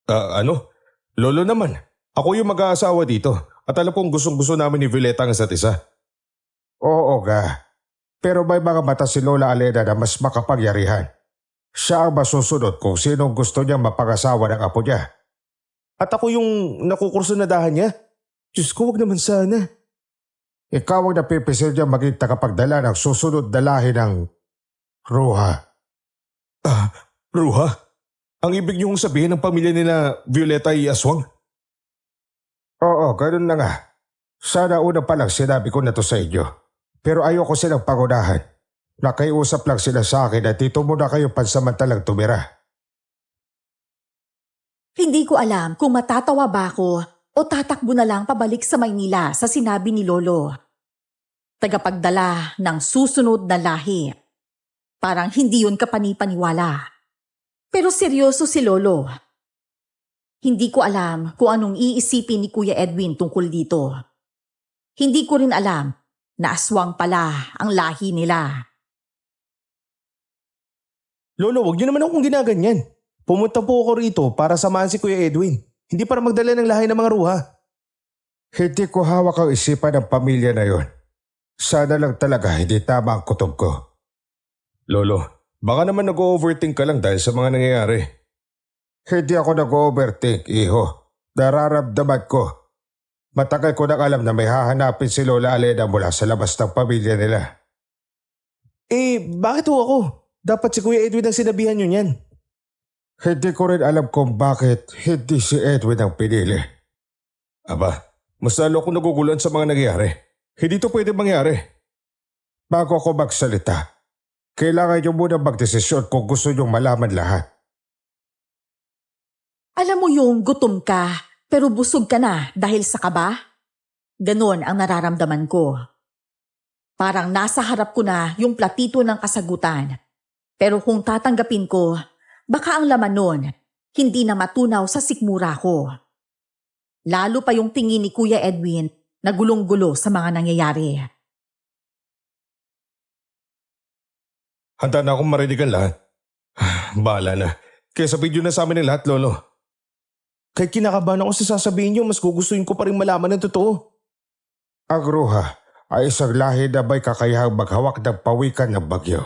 Ano? Lolo naman, ako yung mag-aasawa dito at alam kong gustong-gusto namin ni Violeta ang isa't isa. Oo nga. Pero may mga mata si Lola Elena na mas makapangyarihan. Siya ang masusunod kung sinong gusto niyang mapangasawa ng apo niya. At ako yung nakukursunadahan niya? Diyos ko, wag naman sana. Ikaw ang napipisil niya maging tagapagdala ng susunod na lahi ng Ruha. Ruha? Ang ibig niyong sabihin ng pamilya nila Violeta ay aswang? Oo, ganun na nga. Sana una pa lang sinabi ko na to sa inyo. Pero ayoko silang pangunahan. Nakiusap lang sila sa akin at dito muna kayo pansamantalang tumira. Hindi ko alam kung matatawa ba ako o tatakbo na lang pabalik sa Maynila sa sinabi ni Lolo. Tagapagdala ng susunod na lahi. Parang hindi yun kapanipaniwala. Pero seryoso si Lolo. Hindi ko alam kung anong iisipin ni Kuya Edwin tungkol dito. Hindi ko rin alam na aswang pala ang lahi nila. Lolo, wag niyo naman akong ginaganyan. Pumunta po ako rito para samahan si Kuya Edwin. Hindi para magdala ng lahi ng mga ruha. Hindi ko hawak ang isipan ng pamilya na yon. Sana lang talaga hindi tama ang kutob ko. Lolo, baka naman nag-overthink ka lang dahil sa mga nangyayari. Hindi ako nag-overthink, iho. Nararamdaman ko. Matagal ko nang alam na may hahanapin si Lola Elena mula sa labas ng pamilya nila. Bakit ho ako? Dapat si Kuya Edwin ang sinabihan niyo niyan. Hindi ko rin alam kung bakit hindi si Edwin ang pinili. Aba, mas lalo akong naguguluhan sa mga nangyayari. Hindi to pwede mangyari. Bago ako magsalita, kailangan niyo muna magdesisyon kung gusto niyong malaman lahat. Alam mo yung gutom ka pero busog ka na dahil sa kaba? Ganon ang nararamdaman ko. Parang nasa harap ko na yung platito ng kasagutan. Pero kung tatanggapin ko, baka ang laman nun, hindi na matunaw sa sikmura ko. Lalo pa yung tingin ni Kuya Edwin na gulong-gulo sa mga nangyayari. Handa na akong marinig ang lahat. Bahala na. Kaya sabihin nyo na sa amin ng lahat, Lolo. Kahit kinakabahan ako sa sasabihin niyo, mas gugustuhin ko pa rin malaman ng totoo. Ang Ruha ay isang lahi na may kakayahang maghawak ng pawikan ng bagyo.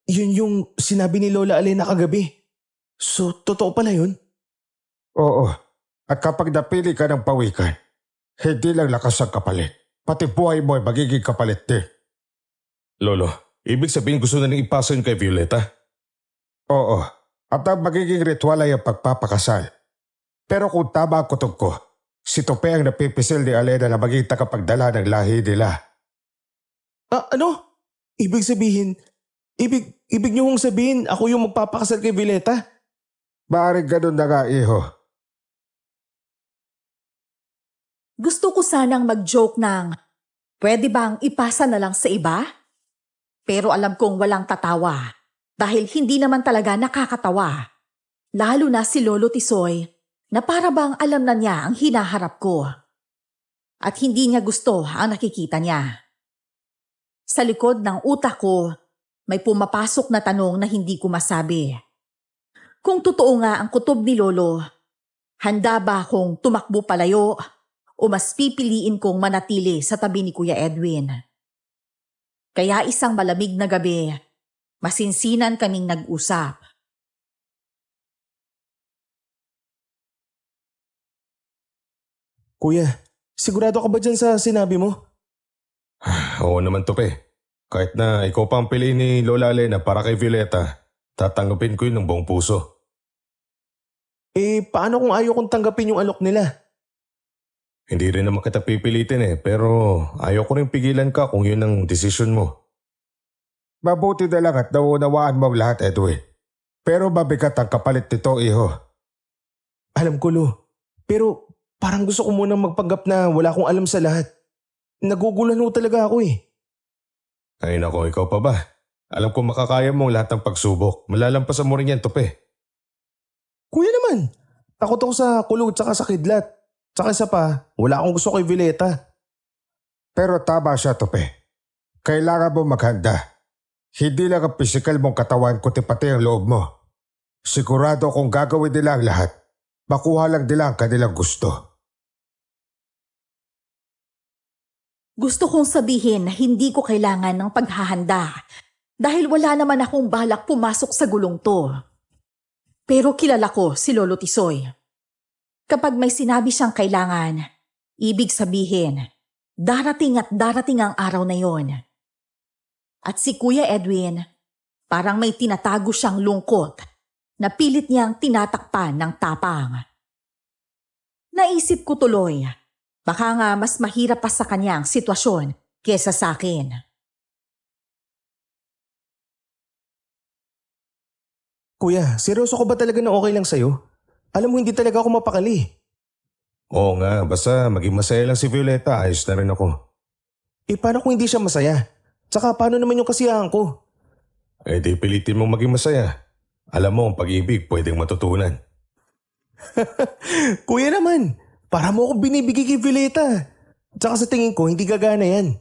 Yun yung sinabi ni Lola Alena kagabi. So, totoo pala yun? Oo. At kapag napili ka ng pawikan, hindi lang lakas ang kapalit. Pati buhay mo ay magiging kapalit din. Lolo, ibig sabihin gusto na nang ipasa yun kay Violeta? Oo. At ang magiging ritual ay ang pagpapakasal. Pero kung tama ang kutob ko, si Tope ang napipisil ni Alena na maging tagapagdala ng lahi nila. Ano? Ibig sabihin, ibig niyo hong sabihin ako yung magpapakasal kay Violeta? Maaaring ganun na nga, iho. Gusto ko sanang mag-joke ng, pwede bang ipasa na lang sa iba? Pero alam kong walang tatawa dahil hindi naman talaga nakakatawa. Lalo na si Lolo Tisoy na para bang alam na niya ang hinaharap ko. At hindi niya gusto ang nakikita niya. Sa likod ng utak ko, may pumapasok na tanong na hindi ko masabi. Kung totoo nga ang kutob ni Lolo, handa ba akong tumakbo palayo o mas pipiliin kong manatili sa tabi ni Kuya Edwin? Kaya isang malamig na gabi, masinsinan kaming nag-usap. Kuya, sigurado ka ba dyan sa sinabi mo? Oo naman, Tope. Kahit na ikaw pa ang piliin ni Lola Alena para kay Violeta, tatanggapin ko yun ng buong puso. Paano kung ayaw kong tanggapin yung alok nila? Hindi rin naman kita pipilitin pero ayaw ko rin pigilan ka kung yun ang desisyon mo. Mabuti na lang at nauunawaan mo ang lahat, Edwin. Pero mabigat ang kapalit nito, iho. Alam ko, Lo. Pero parang gusto ko munang magpanggap na wala akong alam sa lahat. Nagugulan ho talaga ako eh. Ay nako, ikaw pa ba? Alam ko makakaya mo ang lahat ng pagsubok. Malalampasan mo rin yan, Tope. Kuya naman, takot ako sa kulog tsaka sa kidlat. Tsaka isa pa, wala akong gusto kay Violeta. Pero tama siya, Tope. Kailangan mo maghanda. Hindi lang ang pisikal mong katawan kundi pati ang loob mo. Sigurado kung gagawin nila ang lahat, makuha lang nila ang kanilang gusto. Gusto kong sabihin na hindi ko kailangan ng paghahanda dahil wala naman akong balak pumasok sa gulong to. Pero kilala ko si Lolo Tisoy. Kapag may sinabi siyang kailangan, ibig sabihin, darating at darating ang araw na yon. At si Kuya Edwin, parang may tinatago siyang lungkot na pilit niyang tinatakpan ng tapang. Naisip ko tuloy, baka nga mas mahirap pa sa kanya ang sitwasyon kesa sa akin. Kuya, seryoso ko ba talaga na okay lang sa'yo? Alam mo, hindi talaga ako mapakali. Oo nga, basta maging masaya lang si Violeta, ayos na rin ako. Paano kung hindi siya masaya? Tsaka paano naman yung kasiyahan ko? Di pilitin mong maging masaya. Alam mo, ang pag-ibig pwedeng matutunan. Kuya naman, para mo ako binibigay kay Violeta. Tsaka sa tingin ko, hindi gagana yan.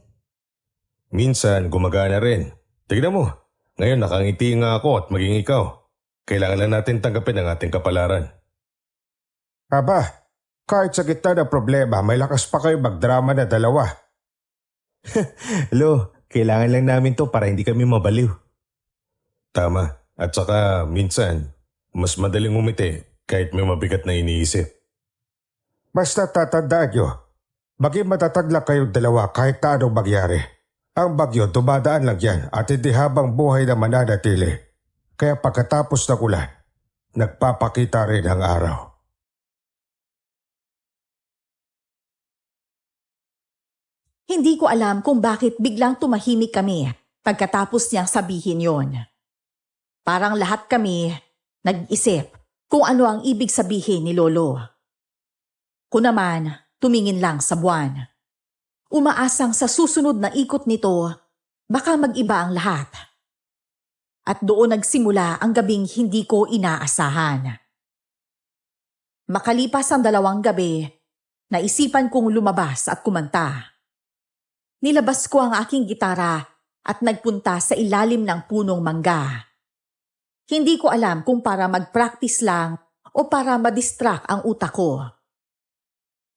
Minsan, gumagana rin. Tignan mo, ngayon nakangiti nga ako at maging ikaw. Kailangan lang natin tanggapin ang ating kapalaran. Aba, kahit sa gitna ng problema, may lakas pa kayo magdrama na dalawa. Lo, kailangan lang namin to para hindi kami mabaliw. Tama. At saka minsan, mas madaling umiti kahit may mabigat na iniisip. Basta tatandaan nyo, maging matatag lang kayong dalawa kahit na anong mangyari. Ang bagyo dumadaan lang yan at hindi habang buhay na mananatili. Kaya pagkatapos ng ulan, nagpapakita rin ang araw. Hindi ko alam kung bakit biglang tumahimik kami pagkatapos niyang sabihin yon. Parang lahat kami nag-isip kung ano ang ibig sabihin ni Lolo. Ko naman, tumingin lang sa buwan. Umaasang sa susunod na ikot nito, baka mag-iba ang lahat. At doon nagsimula ang gabing hindi ko inaasahan. Makalipas ang 2 gabi, naisipan kong lumabas at kumanta. Nilabas ko ang aking gitara at nagpunta sa ilalim ng punong mangga. Hindi ko alam kung para mag-practice lang o para madistract ang utak ko.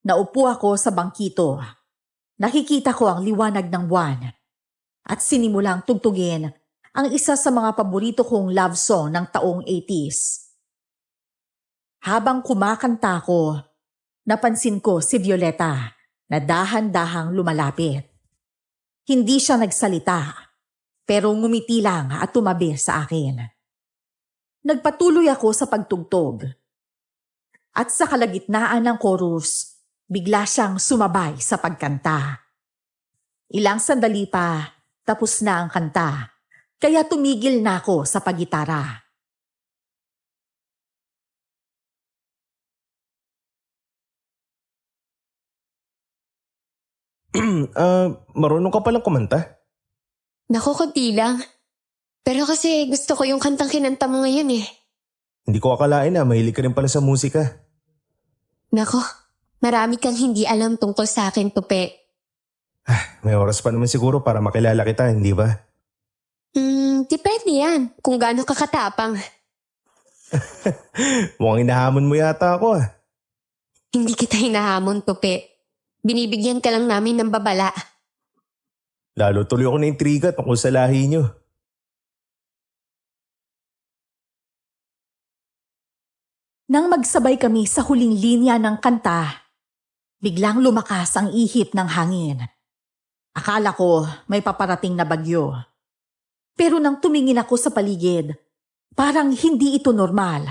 Naupo ako sa bangkito. Nakikita ko ang liwanag ng buwan at sinimulang tugtugin ang isa sa mga paborito kong love song ng taong 80s. Habang kumakanta ko, napansin ko si Violeta na dahan-dahang lumalapit. Hindi siya nagsalita, pero ngumiti lang at tumabi sa akin. Nagpatuloy ako sa pagtugtog. At sa kalagitnaan ng chorus, bigla siyang sumabay sa pagkanta. Ilang sandali pa, tapos na ang kanta, kaya tumigil na ako sa paggitara. Marunong ka palang kumanta? Nako, konti lang. Pero kasi gusto ko yung kantang kinanta mo ngayon eh. Hindi ko akalain na mahilig ka rin pala sa musika. Nako, marami kang hindi alam tungkol sa akin, Tupe. May oras pa naman siguro para makilala kita, hindi ba? Depende yan kung gaano kakatapang. Mukhang inahamon mo yata ako ah. Hindi kita hinahamon, Tupe. Binibigyan ka lang namin ng babala. Lalo tuloy ako na intriga tungkol sa lahi niyo. Nang magsabay kami sa huling linya ng kanta, biglang lumakas ang ihip ng hangin. Akala ko may paparating na bagyo. Pero nang tumingin ako sa paligid, parang hindi ito normal.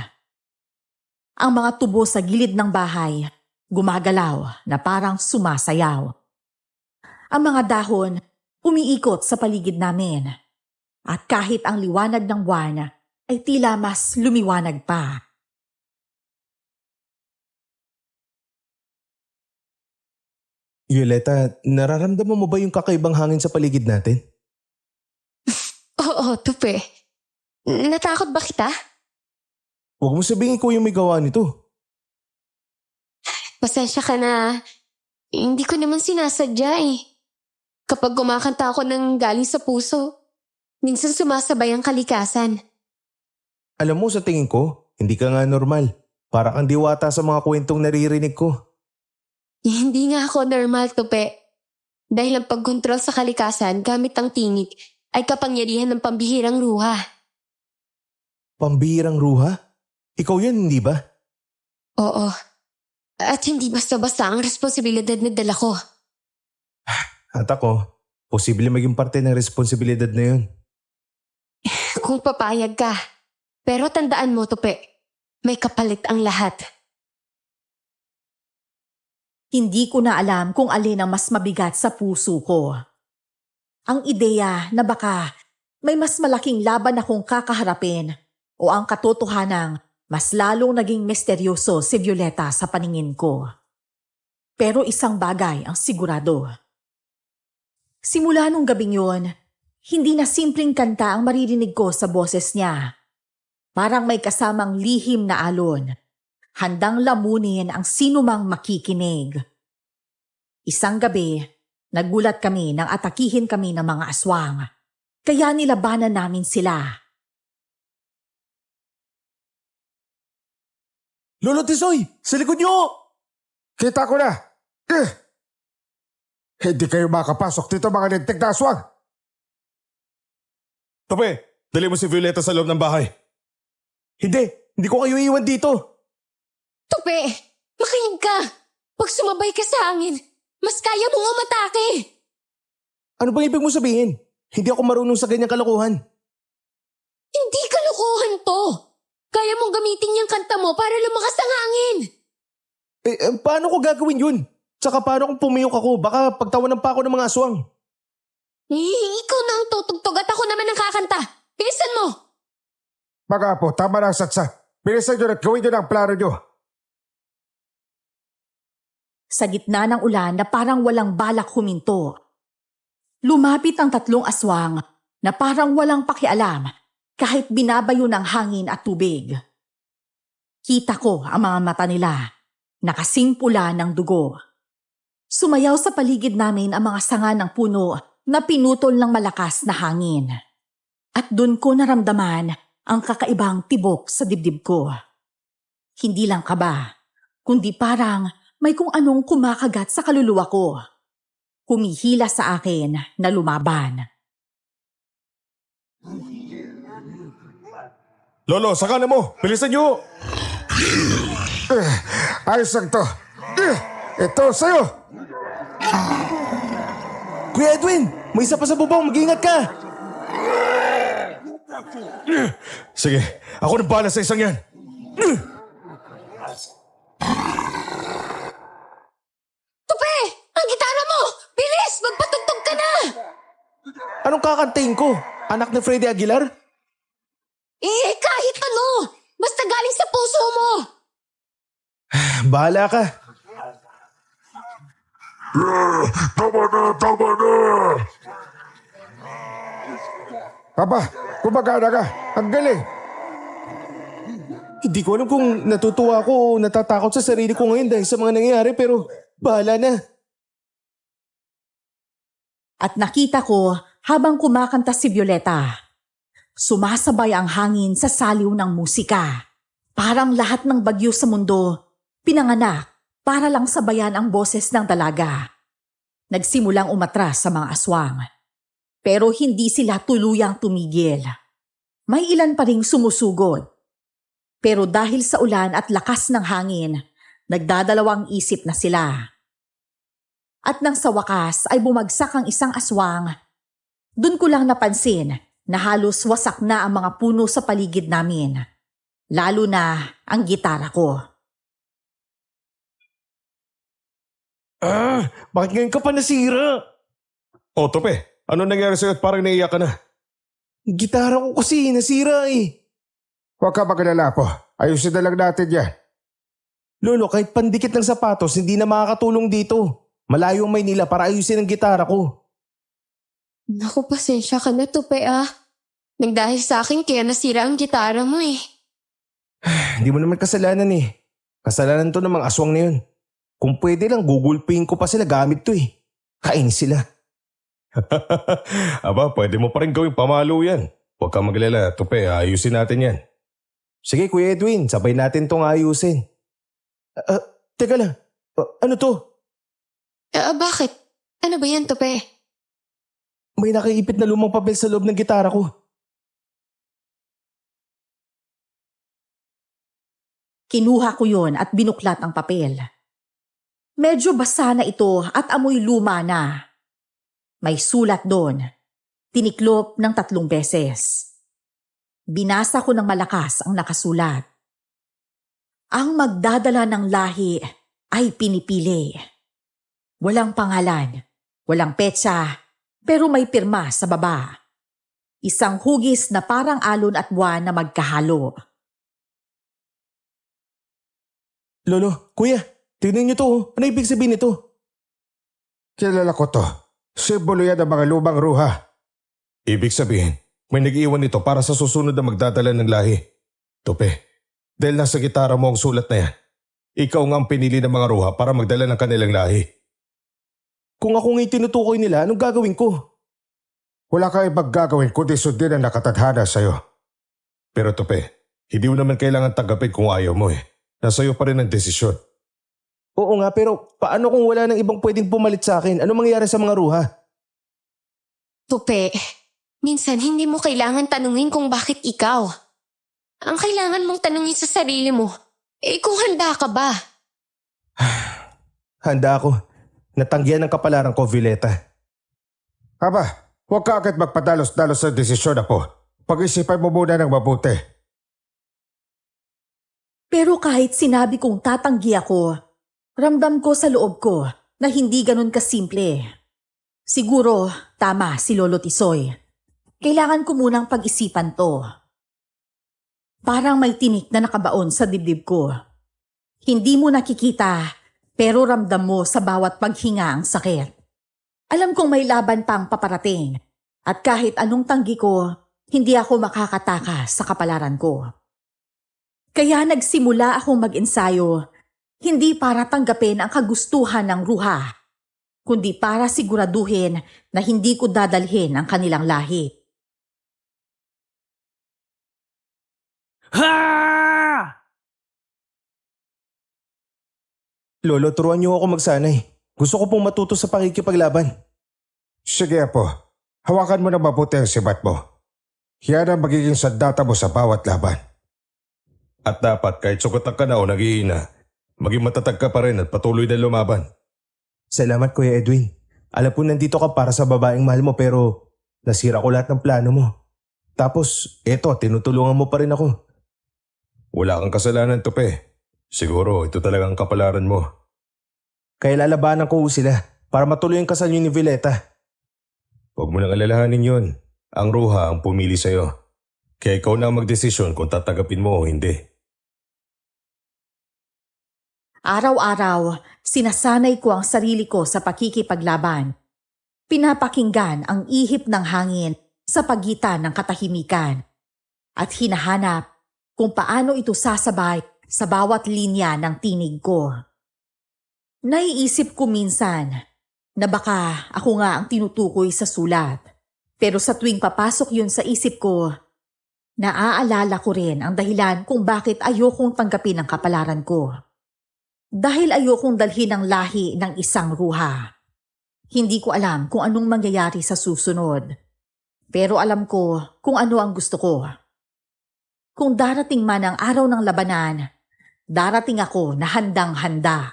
Ang mga tubo sa gilid ng bahay, gumagalaw na parang sumasayaw. Ang mga dahon, umiikot sa paligid namin. At kahit ang liwanag ng buwan ay tila mas lumiwanag pa. Violeta, nararamdaman mo ba yung kakaibang hangin sa paligid natin? Oo, Tupe. Natakot ba kita? Huwag mo sabihin ko yung may gawa nito. Pasensya ka na. Hindi ko naman sinasadya eh. Kapag kumakanta ako ng galing sa puso, minsan sumasabay ang kalikasan. Alam mo, sa tingin ko, hindi ka nga normal. Para kang diwata sa mga kwentong naririnig ko. Hindi nga ako normal, Tupe. Dahil ang pagkontrol sa kalikasan gamit ang tinig ay kapangyarihan ng pambihirang ruha. Pambihirang ruha? Ikaw yan, hindi ba? Oo. At hindi basta-basta ang responsibilidad na dala ko. At ako, posible maging parte ng responsibilidad na yun. Kung papayag ka. Pero tandaan mo, Tupe, may kapalit ang lahat. Hindi ko na alam kung alin ang mas mabigat sa puso ko. Ang ideya na baka may mas malaking laban akong kakaharapin o ang katotohanang mas lalong naging misteryoso si Violeta sa paningin ko. Pero isang bagay ang sigurado. Simula nung gabing yun, hindi na simpleng kanta ang maririnig ko sa boses niya. Parang may kasamang lihim na alon, handang lamunin ang sinumang makikinig. Isang gabi, nagulat kami nang atakihin kami ng mga aswang, kaya nilabanan namin sila. Lolo Tisoy! Sa likod niyo! Kita ko na! Hindi kayo makapasok dito mga lintik na aswang! Tope, dali mo si Violeta sa loob ng bahay. Hindi ko kayo iiwan dito. Tupe, makinig ka. Pag sumabay ka sa hangin, mas kaya mong umatake. Ano bang ibig mo sabihin? Hindi ako marunong sa ganyang kalokohan. Hindi kalokohan to. Kaya mong gamitin yung kanta mo para lumakas ang hangin. Paano ko gagawin yun? Tsaka paano kung pumiyok ako? Baka pagtawanan pa ako ng mga aswang. Ikaw na ang tutugtog at ako naman ang kakanta. Bilisan mo. Mga apo, tama na ang satsa. Bilisan nyo at gawin nyo na ang plano nyo. Sa gitna ng ulan na parang walang balak huminto, lumapit ang tatlong aswang na parang walang pakialam kahit binabayo ng hangin at tubig. Kita ko ang mga mata nila, nakasing pula ng dugo. Sumayaw sa paligid namin ang mga sanga ng puno na pinutol ng malakas na hangin. At doon ko naramdaman ang kakaibang tibok sa dibdib ko. Hindi lang kaba, kundi parang may kung anong kumakagat sa kaluluwa ko. Humihila sa akin na lumaban. Lolo, saka na mo! Bilisan niyo! Ayos lang to. Ito sa'yo. Kuya Edwin, may isa pa sa bubong. Mag-ingat ka. Sige, ako na bahala sa isang yan. Tupe! Ang gitara mo! Bilis! Magpatugtog ka na! Anong kakantahin ko? Anak ni Freddy Aguilar? Kahit ano! Basta galing sa puso mo! Bahala ka. Tama na, tama na! Aba, kumagana ka. Ang galing. Hindi ko alam kung natutuwa ako o natatakot sa sarili ko ngayon dahil sa mga nangyayari pero bahala na. At nakita ko habang kumakanta si Violeta. Sumasabay ang hangin sa saliw ng musika. Parang lahat ng bagyo sa mundo, pinanganak para lang sabayan ang boses ng dalaga. Nagsimulang umatras sa mga aswang. Pero hindi sila tuluyang tumigil. May ilan pa ring sumusugod. Pero dahil sa ulan at lakas ng hangin, nagdadalawang isip na sila. At nang sa wakas ay bumagsak ang isang aswang, dun ko lang napansin na halos wasak na ang mga puno sa paligid namin. Lalo na ang gitara ko. Bakit ngayon ka pa nasira? O, Tope, ano nangyari sa'yo at parang naiiyak ka na? Gitara ko kasi nasira eh. Huwag ka magalala po. Ayusin na lang natin yan. Lolo, kahit pandikit ng sapatos, hindi na makakatulong dito. Malayo ang Maynila para ayusin ang gitara ko. Naku, pasensya ka na, Tupe ah. Nagdahil sa akin kaya nasira ang gitara mo eh. Hindi mo naman kasalanan eh. Kasalanan to ng mga aswang na yun. Kung pwede lang, gugulpiin ko pa sila gamit to eh. Kainis sila. Aba, pwede mo pa rin gawing pamalo yan. Huwag kang maglala, Tope, ayusin natin yan. Sige Kuya Edwin, sabay natin tong ayusin. Teka lang, ano to? Bakit? Ano ba yan, Tupe? May nakaipit na lumang papel sa loob ng gitara ko. Kinuha ko yon at binuklat ang papel. Medyo basa na ito at amoy luma na. May sulat doon. Tiniklop ng 3 beses. Binasa ko ng malakas ang nakasulat. Ang magdadala ng lahi ay pinipili. Walang pangalan, walang petsa, pero may pirma sa baba. Isang hugis na parang alon at buwan na magkahalo. Lolo, Kuya, tignan niyo to. Ano ibig sabihin nito? Kilala ko to. Simbolo yan ng mga lumang ruha. Ibig sabihin, may nag-iwan nito para sa susunod na magdadala ng lahi. Tope, dahil nasa gitara mo ang sulat na yan, ikaw nga ang pinili ng mga ruha para magdala ng kanilang lahi. Kung ako nga'y tinutukoy nila, anong gagawin ko? Wala kang ibang gagawin kundi sundin ang nakatadhana sa'yo. Pero Tope, hindi mo naman kailangan tanggapin kung ayaw mo eh. Nasa'yo pa rin ang desisyon. Oo nga, pero paano kung wala nang ibang pwedeng pumalit sa akin? Ano mangyayari sa mga ruha? Tupe, minsan hindi mo kailangan tanungin kung bakit ikaw. Ang kailangan mong tanungin sa sarili mo, kung handa ka ba? Handa ako. Natanggihan ng kapalaran ko, Violeta. Aba, huwag ka agad magpadalos-dalos sa desisyon ako. Pag-isipan mo muna ng mabuti. Pero kahit sinabi kong tatanggi ako, ramdam ko sa loob ko na hindi ganun kasimple. Siguro, tama si Lolo Tisoy. Kailangan ko munang pag-isipan to. Parang may tinik na nakabaon sa dibdib ko. Hindi mo nakikita, pero ramdam mo sa bawat paghinga ang sakit. Alam kong may laban pang paparating, at kahit anong tanggi ko, hindi ako makakatakas sa kapalaran ko. Kaya nagsimula akong mag-ensayo, hindi para tanggapin ang kagustuhan ng ruha, kundi para siguraduhin na hindi ko dadalhin ang kanilang lahi. Lolo, turuan niyo ako magsanay. Gusto ko pong matuto sa pakikipaglaban. Sige po, hawakan mo na mabuti ang sibat mo. Yan ang magiging sandata mo sa bawat laban. At dapat kahit sukutak ka na o nag-iina, maging matatag ka pa rin at patuloy na lumaban. Salamat Kuya Edwin. Alam ko nandito ka para sa babaeng mahal mo pero nasira ko lahat ng plano mo. Tapos eto, tinutulungan mo pa rin ako. Wala kang kasalanan, Tupe. Siguro ito talagang kapalaran mo. Kaya lalabanan ko sila para matuloy ang kasal niyo ni Violeta. Huwag mo nang alalahanin yun. Ang Ruha ang pumili sa'yo. Kaya ikaw na ang magdesisyon kung tatagapin mo o hindi. Araw-araw, sinasanay ko ang sarili ko sa pakikipaglaban. Pinapakinggan ang ihip ng hangin sa pagitan ng katahimikan. At hinahanap kung paano ito sasabay sa bawat linya ng tinig ko. Naiisip ko minsan na baka ako nga ang tinutukoy sa sulat. Pero sa tuwing papasok yun sa isip ko, naaalala ko rin ang dahilan kung bakit ayokong tanggapin ang kapalaran ko. Dahil ayokong dalhin ang lahi ng isang ruha. Hindi ko alam kung anong mangyayari sa susunod. Pero alam ko kung ano ang gusto ko. Kung darating man ang araw ng labanan, darating ako na handang-handa.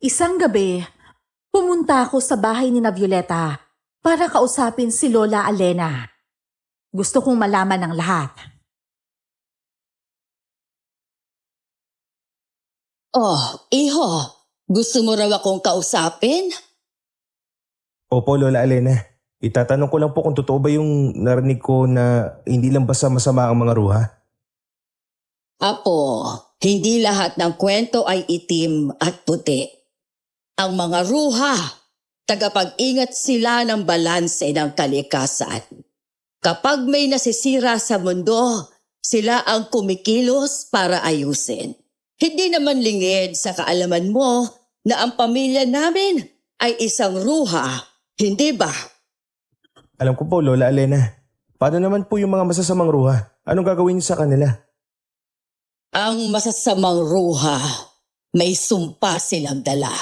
Isang gabi, pumunta ako sa bahay ni Violeta para kausapin si Lola Alena. Gusto kong malaman ang lahat. Oh, iho, gusto mo raw akong kausapin? Opo Lola Alena, itatanong ko lang po kung totoo ba yung narinig ko na hindi lang basta masama ang mga ruha? Apo, hindi lahat ng kwento ay itim at puti. Ang mga ruha, tagapag-ingat sila ng balanse ng kalikasan. Kapag may nasisira sa mundo, sila ang kumikilos para ayusin. Hindi naman lingid sa kaalaman mo na ang pamilya namin ay isang ruha, hindi ba? Alam ko po Lola Alena. Paano naman po yung mga masasamang ruha? Anong gagawin niyo sa kanila? Ang masasamang ruha, may sumpa silang dala.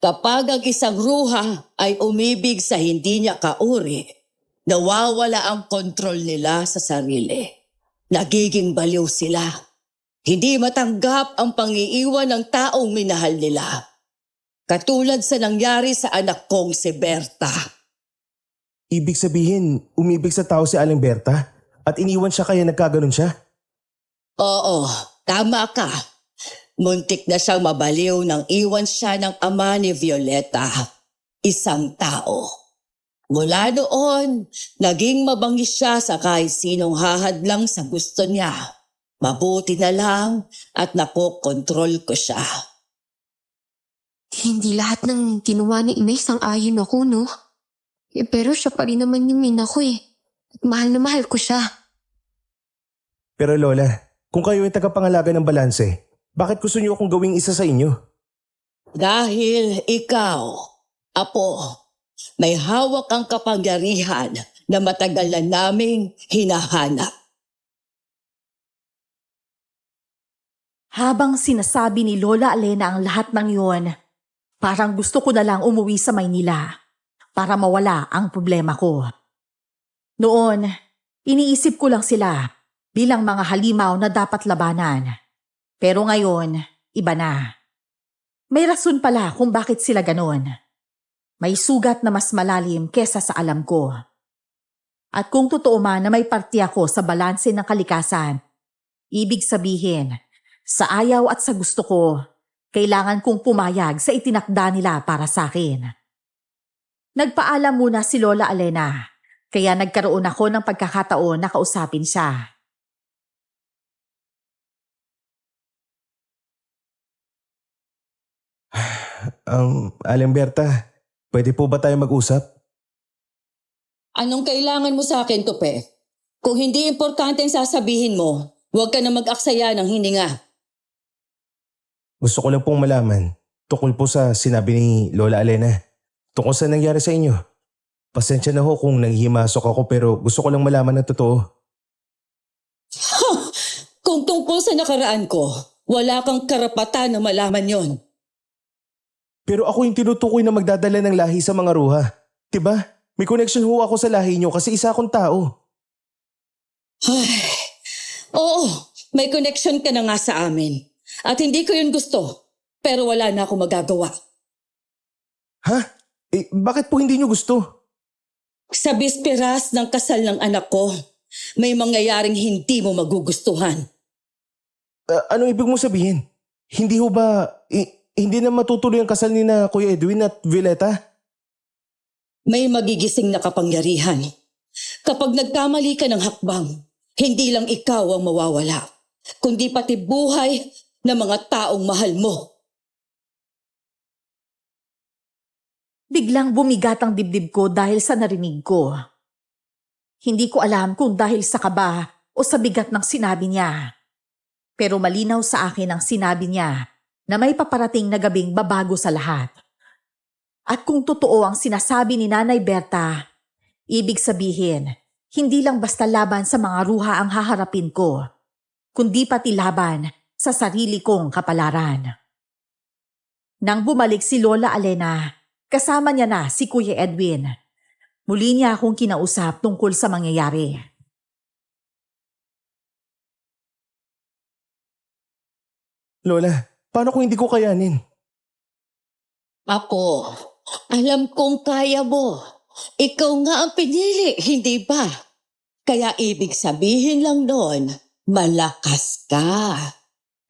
Kapag ang isang ruha ay umibig sa hindi niya kauri, nawawala ang kontrol nila sa sarili. Nagiging baliw sila. Hindi matanggap ang pangiiwan ng taong minahal nila. Katulad sa nangyari sa anak kong si Berta. Ibig sabihin, umibig sa tao si Aling Berta at iniwan siya kaya nagkaganon siya? Oo, tama ka. Muntik na siyang mabaliw nang iwan siya ng ama ni Violeta. Isang tao. Mula noon, naging mabangis siya sa kahit sinong hahadlang sa gusto niya. Mabuti na lang at nakokontrol ko siya. Hindi lahat ng ginawa ni Inay sang-ayon ako, no? Pero siya pa rin naman yung ina ko eh. At mahal na mahal ko siya. Pero Lola, kung kayo ay tagapangalaga ng balanse, bakit gusto niyo akong gawing isa sa inyo? Dahil ikaw, Apo, may hawak ang kapangyarihan na matagal na naming hinahanap. Habang sinasabi ni Lola Alena ang lahat ng yun, parang gusto ko na lang umuwi sa Maynila para mawala ang problema ko. Noon, iniisip ko lang sila bilang mga halimaw na dapat labanan. Pero ngayon, iba na. May rason pala kung bakit sila ganon. May sugat na mas malalim kesa sa alam ko. At kung totoo man na may parte ako sa balanse ng kalikasan, ibig sabihin, sa ayaw at sa gusto ko, kailangan kong pumayag sa itinakda nila para sa akin. Nagpaalam muna si Lola Alena, kaya nagkaroon ako ng pagkakataon na kausapin siya. Aling Berta, pwede po ba tayo mag-usap? Anong kailangan mo sa akin, Tupe? Kung hindi importante ang sasabihin mo, huwag ka na mag-aksaya ng hininga. Gusto ko lang pong malaman tungkol po sa sinabi ni Lola Alena. Tungkol sa nangyari sa inyo. Pasensya na ho kung nanghihimasok ako pero gusto ko lang malaman ng totoo. Kung tungkol sa nakaraan ko, wala kang karapatan na malaman yon. Pero ako yung tinutukoy na magdadala ng lahi sa mga ruha. Diba? May connection ho ako sa lahi nyo kasi isa akong tao. Oo, May connection ka na nga sa amin. At hindi ko yun gusto. Pero wala na akong magagawa. Ha? Bakit po hindi nyo gusto? Sa bisperas ng kasal ng anak ko, may mangyayaring hindi mo magugustuhan. Anong ibig mo sabihin? Hindi ho ba, hindi na matutuloy ang kasal ni na Kuya Edwin at Violeta? May magigising na kapangyarihan. Kapag nagkamali ka ng hakbang, hindi lang ikaw ang mawawala, kundi pati buhay ng mga taong mahal mo. Biglang bumigat ang dibdib ko dahil sa narinig ko. Hindi ko alam kung dahil sa kaba o sa bigat ng sinabi niya. Pero malinaw sa akin ang sinabi niya na may paparating na gabing babago sa lahat. At kung totoo ang sinasabi ni Nanay Berta, ibig sabihin, hindi lang basta laban sa mga ruha ang haharapin ko, kundi pati laban sa sarili kong kapalaran. Nang bumalik si Lola Alena, kasama niya na si Kuya Edwin. Muli niya akong kinausap tungkol sa mangyayari. Lola, paano kung hindi ko kayanin? Ako, alam kong kaya mo. Ikaw nga ang pinili, hindi ba? Kaya ibig sabihin lang nun, malakas ka.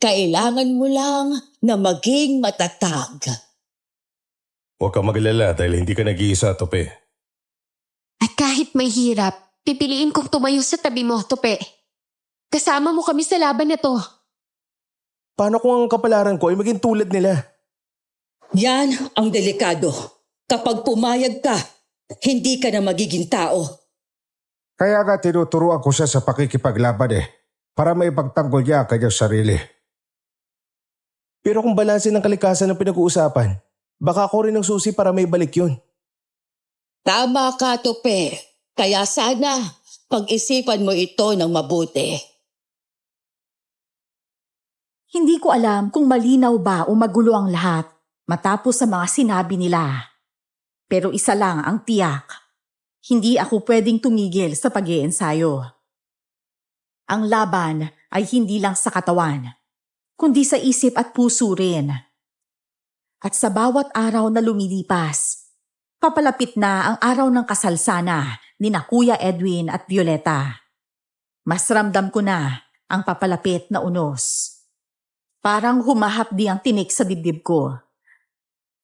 Kailangan mo lang na maging matatag. Huwag kang magalala dahil hindi ka nag-iisa, Tope. At kahit may hirap, pipiliin kong tumayo sa tabi mo, Tupe. Kasama mo kami sa laban na to. Paano kung ang kapalaran ko ay maging tulad nila? Yan ang delikado. Kapag pumayag ka, hindi ka na magiging tao. Kaya nga tinuturuan ko siya sa pakikipaglaban para maipagtanggol niya ang kanyang sarili. Pero kung balanse ng kalikasan ang pinag-uusapan, baka ako rin ang susi para may balik yun. Tama ka, Tupe. Kaya sana, pag-isipan mo ito ng mabuti. Hindi ko alam kung malinaw ba o magulo ang lahat matapos sa mga sinabi nila. Pero isa lang ang tiyak. Hindi ako pwedeng tumigil sa pag-iensayo. Ang laban ay hindi lang sa katawan, kundi sa isip at puso rin. At sa bawat araw na lumilipas, papalapit na ang araw ng kasal sana ni na Kuya Edwin at Violeta. Mas ramdam ko na ang papalapit na unos. Parang humahapdi ang tinik sa dibdib ko.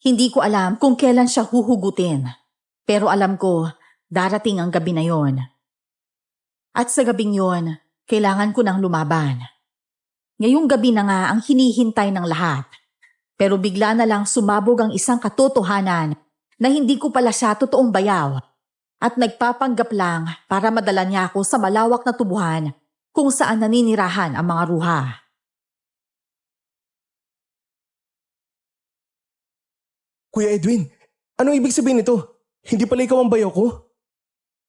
Hindi ko alam kung kailan siya huhugutin, pero alam ko darating ang gabi na yon. At sa gabing yon, kailangan ko nang lumaban. Ngayong gabi na nga ang hinihintay ng lahat, pero bigla na lang sumabog ang isang katotohanan na hindi ko pala siya totoong bayaw at nagpapanggap lang para madala niya ako sa malawak na tubuhan kung saan naninirahan ang mga ruha. Kuya Edwin, anong ibig sabihin nito? Hindi pala ikaw ang bayaw ko?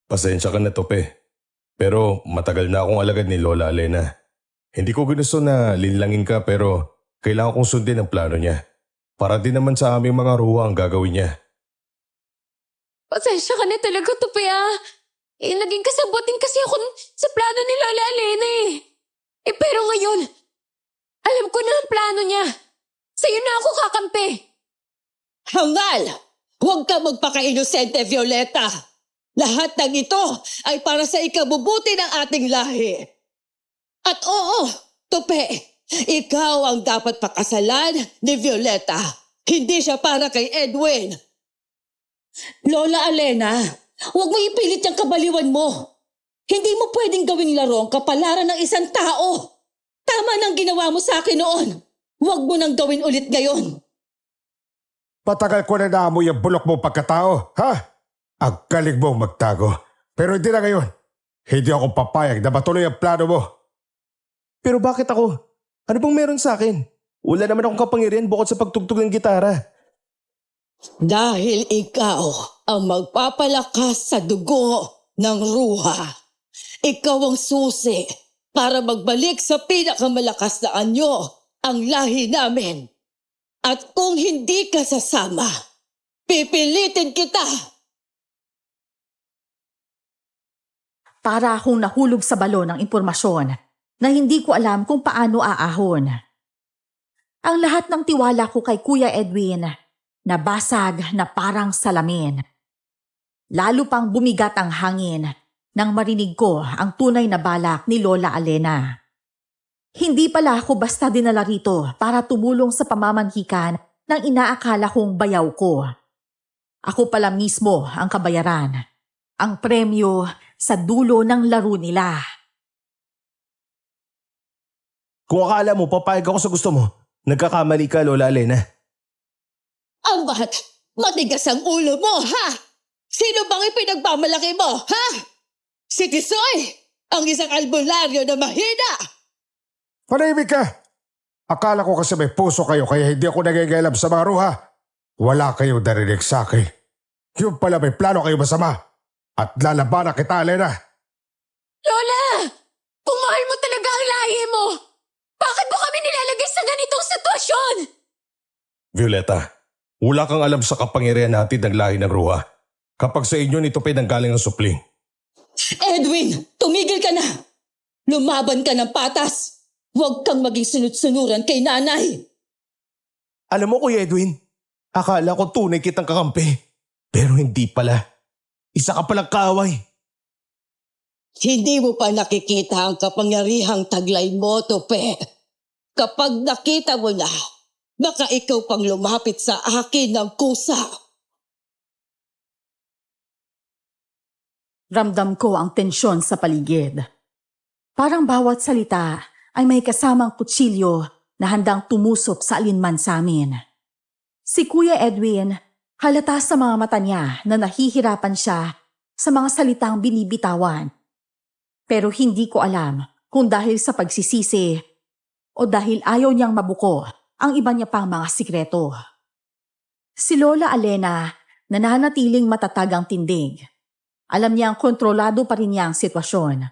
Pasensya ka na, Tope. Pero matagal na akong alagad ni Lola Alena. Hindi ko ginusto na linlangin ka pero kailangan kong sundin ang plano niya. Para din naman sa aming mga ruwa ang gagawin niya. Pasensya ka na talaga, Tupe naging kasabot din kasi ako sa plano ni Lola Alena pero ngayon, alam ko na ang plano niya. Sa'yo na ako kakampi. Hangal! Huwag ka magpaka-inosente, Violeta. Lahat ng ito ay para sa ikabubuti ng ating lahi. At oo, Tupe, ikaw ang dapat pakasalan ni Violeta. Hindi siya para kay Edwin. Lola Alena, huwag mo ipilit yung kabaliwan mo. Hindi mo pwedeng gawing laro ang kapalaran ng isang tao. Tama nang ginawa mo sa akin noon. Huwag mo nang gawin ulit ngayon. Patagal ko na naamoy ang bulok mong pagkatao, ha? Ang galing mong magtago. Pero hindi na ngayon. Hindi ako papayag na matuloy ang plano mo. Pero bakit ako? Ano bang meron sa akin? Wala naman akong kapangyarihan bukod sa pagtugtog ng gitara. Dahil ikaw ang magpapalakas sa dugo ng ruha. Ikaw ang susi para magbalik sa pinakamalakas na anyo ang lahi namin. At kung hindi ka sasama, pipilitin kita. Para akong nahulog sa balon ng impormasyon na hindi ko alam kung paano aahon. Ang lahat ng tiwala ko kay Kuya Edwin nabasag na parang salamin. Lalo pang bumigat ang hangin nang marinig ko ang tunay na balak ni Lola Alena. Hindi pala ako basta dinala rito para tumulong sa pamamanhikan ng inaakala kong bayaw ko. Ako pala mismo ang kabayaran, ang premyo sa dulo ng laro nila. Kung akala mo papayag ako sa gusto mo, nagkakamali ka, Lola Alena. Ang matigas ang ulo mo, ha? Sino bang ipinagmamalaki mo, ha? Si Tisoy, ang isang albularyo na mahina. Panahimik ka! Akala ko kasi may puso kayo kaya hindi ako nagigilab sa mga ruha. Wala kayong narinig sa akin. Yung pala may plano kayo masama. At lalabanan kita, Alena. Lola! Kung mahal mo talaga ang lahi mo, bakit mo kami nilalagay sa ganitong sitwasyon? Violeta, wala kang alam sa kapangyarihan natin ng lahi ng Ruha. Kapag sa inyo nito pinanggaling ang supling. Edwin, tumigil ka na. Lumaban ka ng patas. Huwag kang maging sunod-sunuran kay nanay. Alam mo, Kuya Edwin, akala ko tunay kitang kakampi. Pero hindi pala. Isa ka palang kaaway. Hindi mo pa nakikita ang kapangyarihang taglay mo, Tope. Kapag nakita mo na, baka ikaw pang lumapit sa akin ng kusa. Ramdam ko ang tensyon sa paligid. Parang bawat salita ay may kasamang kutsilyo na handang tumusok sa alinman sa amin. Si Kuya Edwin, halata sa mga mata niya na nahihirapan siya sa mga salitang binibitawan. Pero hindi ko alam kung dahil sa pagsisisi o dahil ayaw niyang mabuko ang iba niya pang mga sikreto. Si Lola Alena nananatiling matatag ang tindig. Alam niyang kontrolado pa rin niya ang sitwasyon.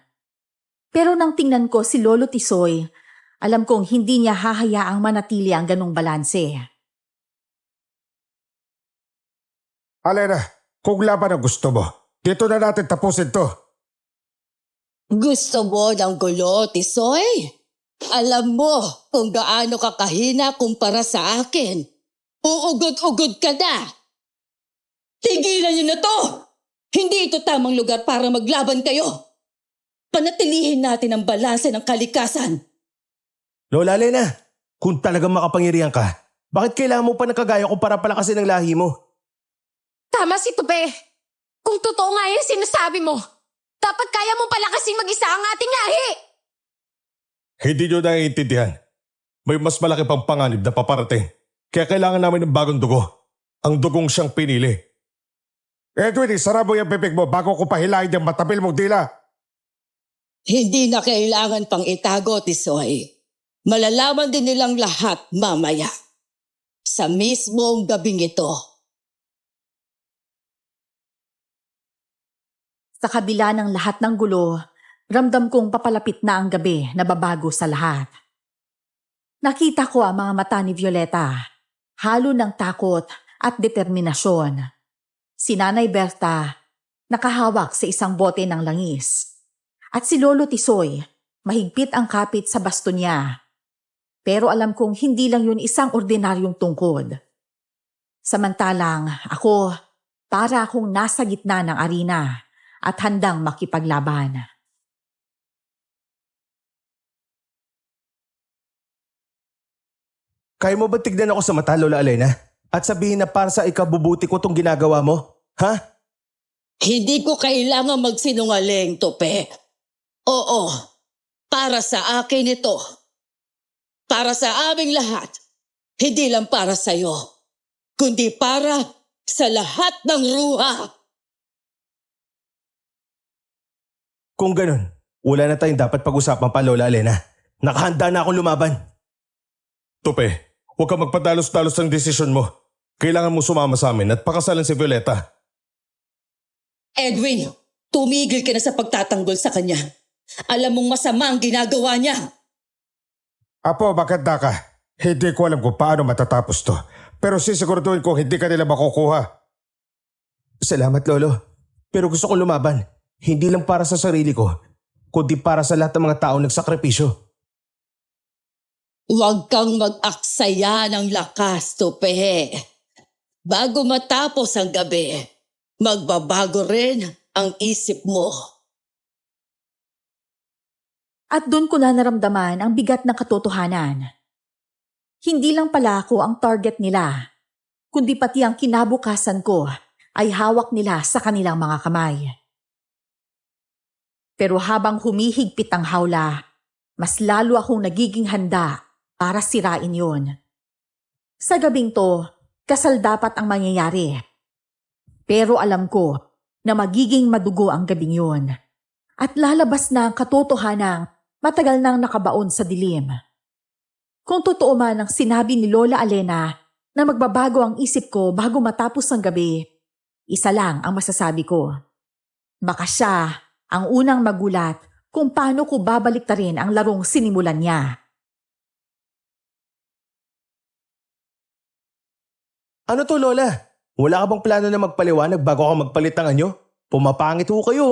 Pero nang tingnan ko si Lolo Tisoy, alam kong hindi niya hahayaang manatili ang ganong balanse. Alena, kung laban ang gusto mo, dito na natin tapusin to. Gusto mo ng gulo, Tisoy? Alam mo kung gaano ka kahina kumpara sa akin. Uugod-ugod ka na. Tigilan niyo na to! Hindi ito tamang lugar para maglaban kayo. Panatilihin natin ang balanse ng kalikasan. Lola Alena, kung talagang makapangyarihan ka, bakit kailangan mo pa nakagaya ko para palakasin ang lahi mo? Tama si Tupe. Kung totoo nga yung sinasabi mo, dapat kaya mo palakasin mag-isa ang ating lahi. Hindi nyo naiintindihan. May mas malaki pang panganib na paparating. Kaya kailangan namin ng bagong dugo. Ang dugong siyang pinili. Edwin, isara mo yung bibig mo bago ko pahilahin yung matabil mong dila. Hindi na kailangan pang itago, Tisoy. Malalaman din nilang lahat mamaya. Sa mismong gabing ito. Sa kabila ng lahat ng gulo, ramdam kong papalapit na ang gabi na babago sa lahat. Nakita ko ang mga mata ni Violeta, halo ng takot at determinasyon. Si Nanay Berta, nakahawak sa isang bote ng langis. At si Lolo Tisoy, mahigpit ang kapit sa baston niya. Pero alam kong hindi lang yun isang ordinaryong tungkod. Samantalang ako, para akong nasa gitna ng arena at handang makipaglaban. Kaya mo ba tignan ako sa mata, Lola Alena? At sabihin na para sa ikabubuti ko tong ginagawa mo? Ha? Hindi ko kailangan magsinungaling, Tope. Oo, para sa akin ito. Para sa aming lahat. Hindi lang para sa'yo, kundi para sa lahat ng ruha. Kung ganun, wala na tayong dapat pag-usapan pa, Lola Alena. Nakahanda na akong lumaban. Tupe, huwag kang magpadalos-dalos ng desisyon mo. Kailangan mo sumama sa amin at pakasalan si Violeta. Edwin, tumigil ka na sa pagtatanggol sa kanya. Alam mong masama ang ginagawa niya. Apo, maganda ka. Hindi ko alam kung paano matatapos to. Pero sisiguraduhin ko hindi ka nila makukuha. Salamat, Lolo. Pero gusto ko lumaban. Hindi lang para sa sarili ko, kundi para sa lahat ng mga taong nagsakripisyo. Huwag kang mag-aksaya ng lakas, Tupe. Bago matapos ang gabi, magbabago rin ang isip mo. At doon ko na naramdaman ang bigat ng katotohanan. Hindi lang pala ako ang target nila, kundi pati ang kinabukasan ko ay hawak nila sa kanilang mga kamay. Pero habang humihigpit ang hawla, mas lalo akong nagiging handa para sirain yon. Sa gabing to, kasal dapat ang mangyayari. Pero alam ko na magiging madugo ang gabing yon. At lalabas na ang katotohanang matagal nang nakabaon sa dilim. Kung totoo man ang sinabi ni Lola Alena na magbabago ang isip ko bago matapos ang gabi, isa lang ang masasabi ko. Baka siya ang unang magulat kung paano ko babaliktarin ang larong sinimulan niya. Ano to, Lola? Wala ka bang plano na magpaliwanag bago ka magpalit ng anyo? Pumapangit ho kayo.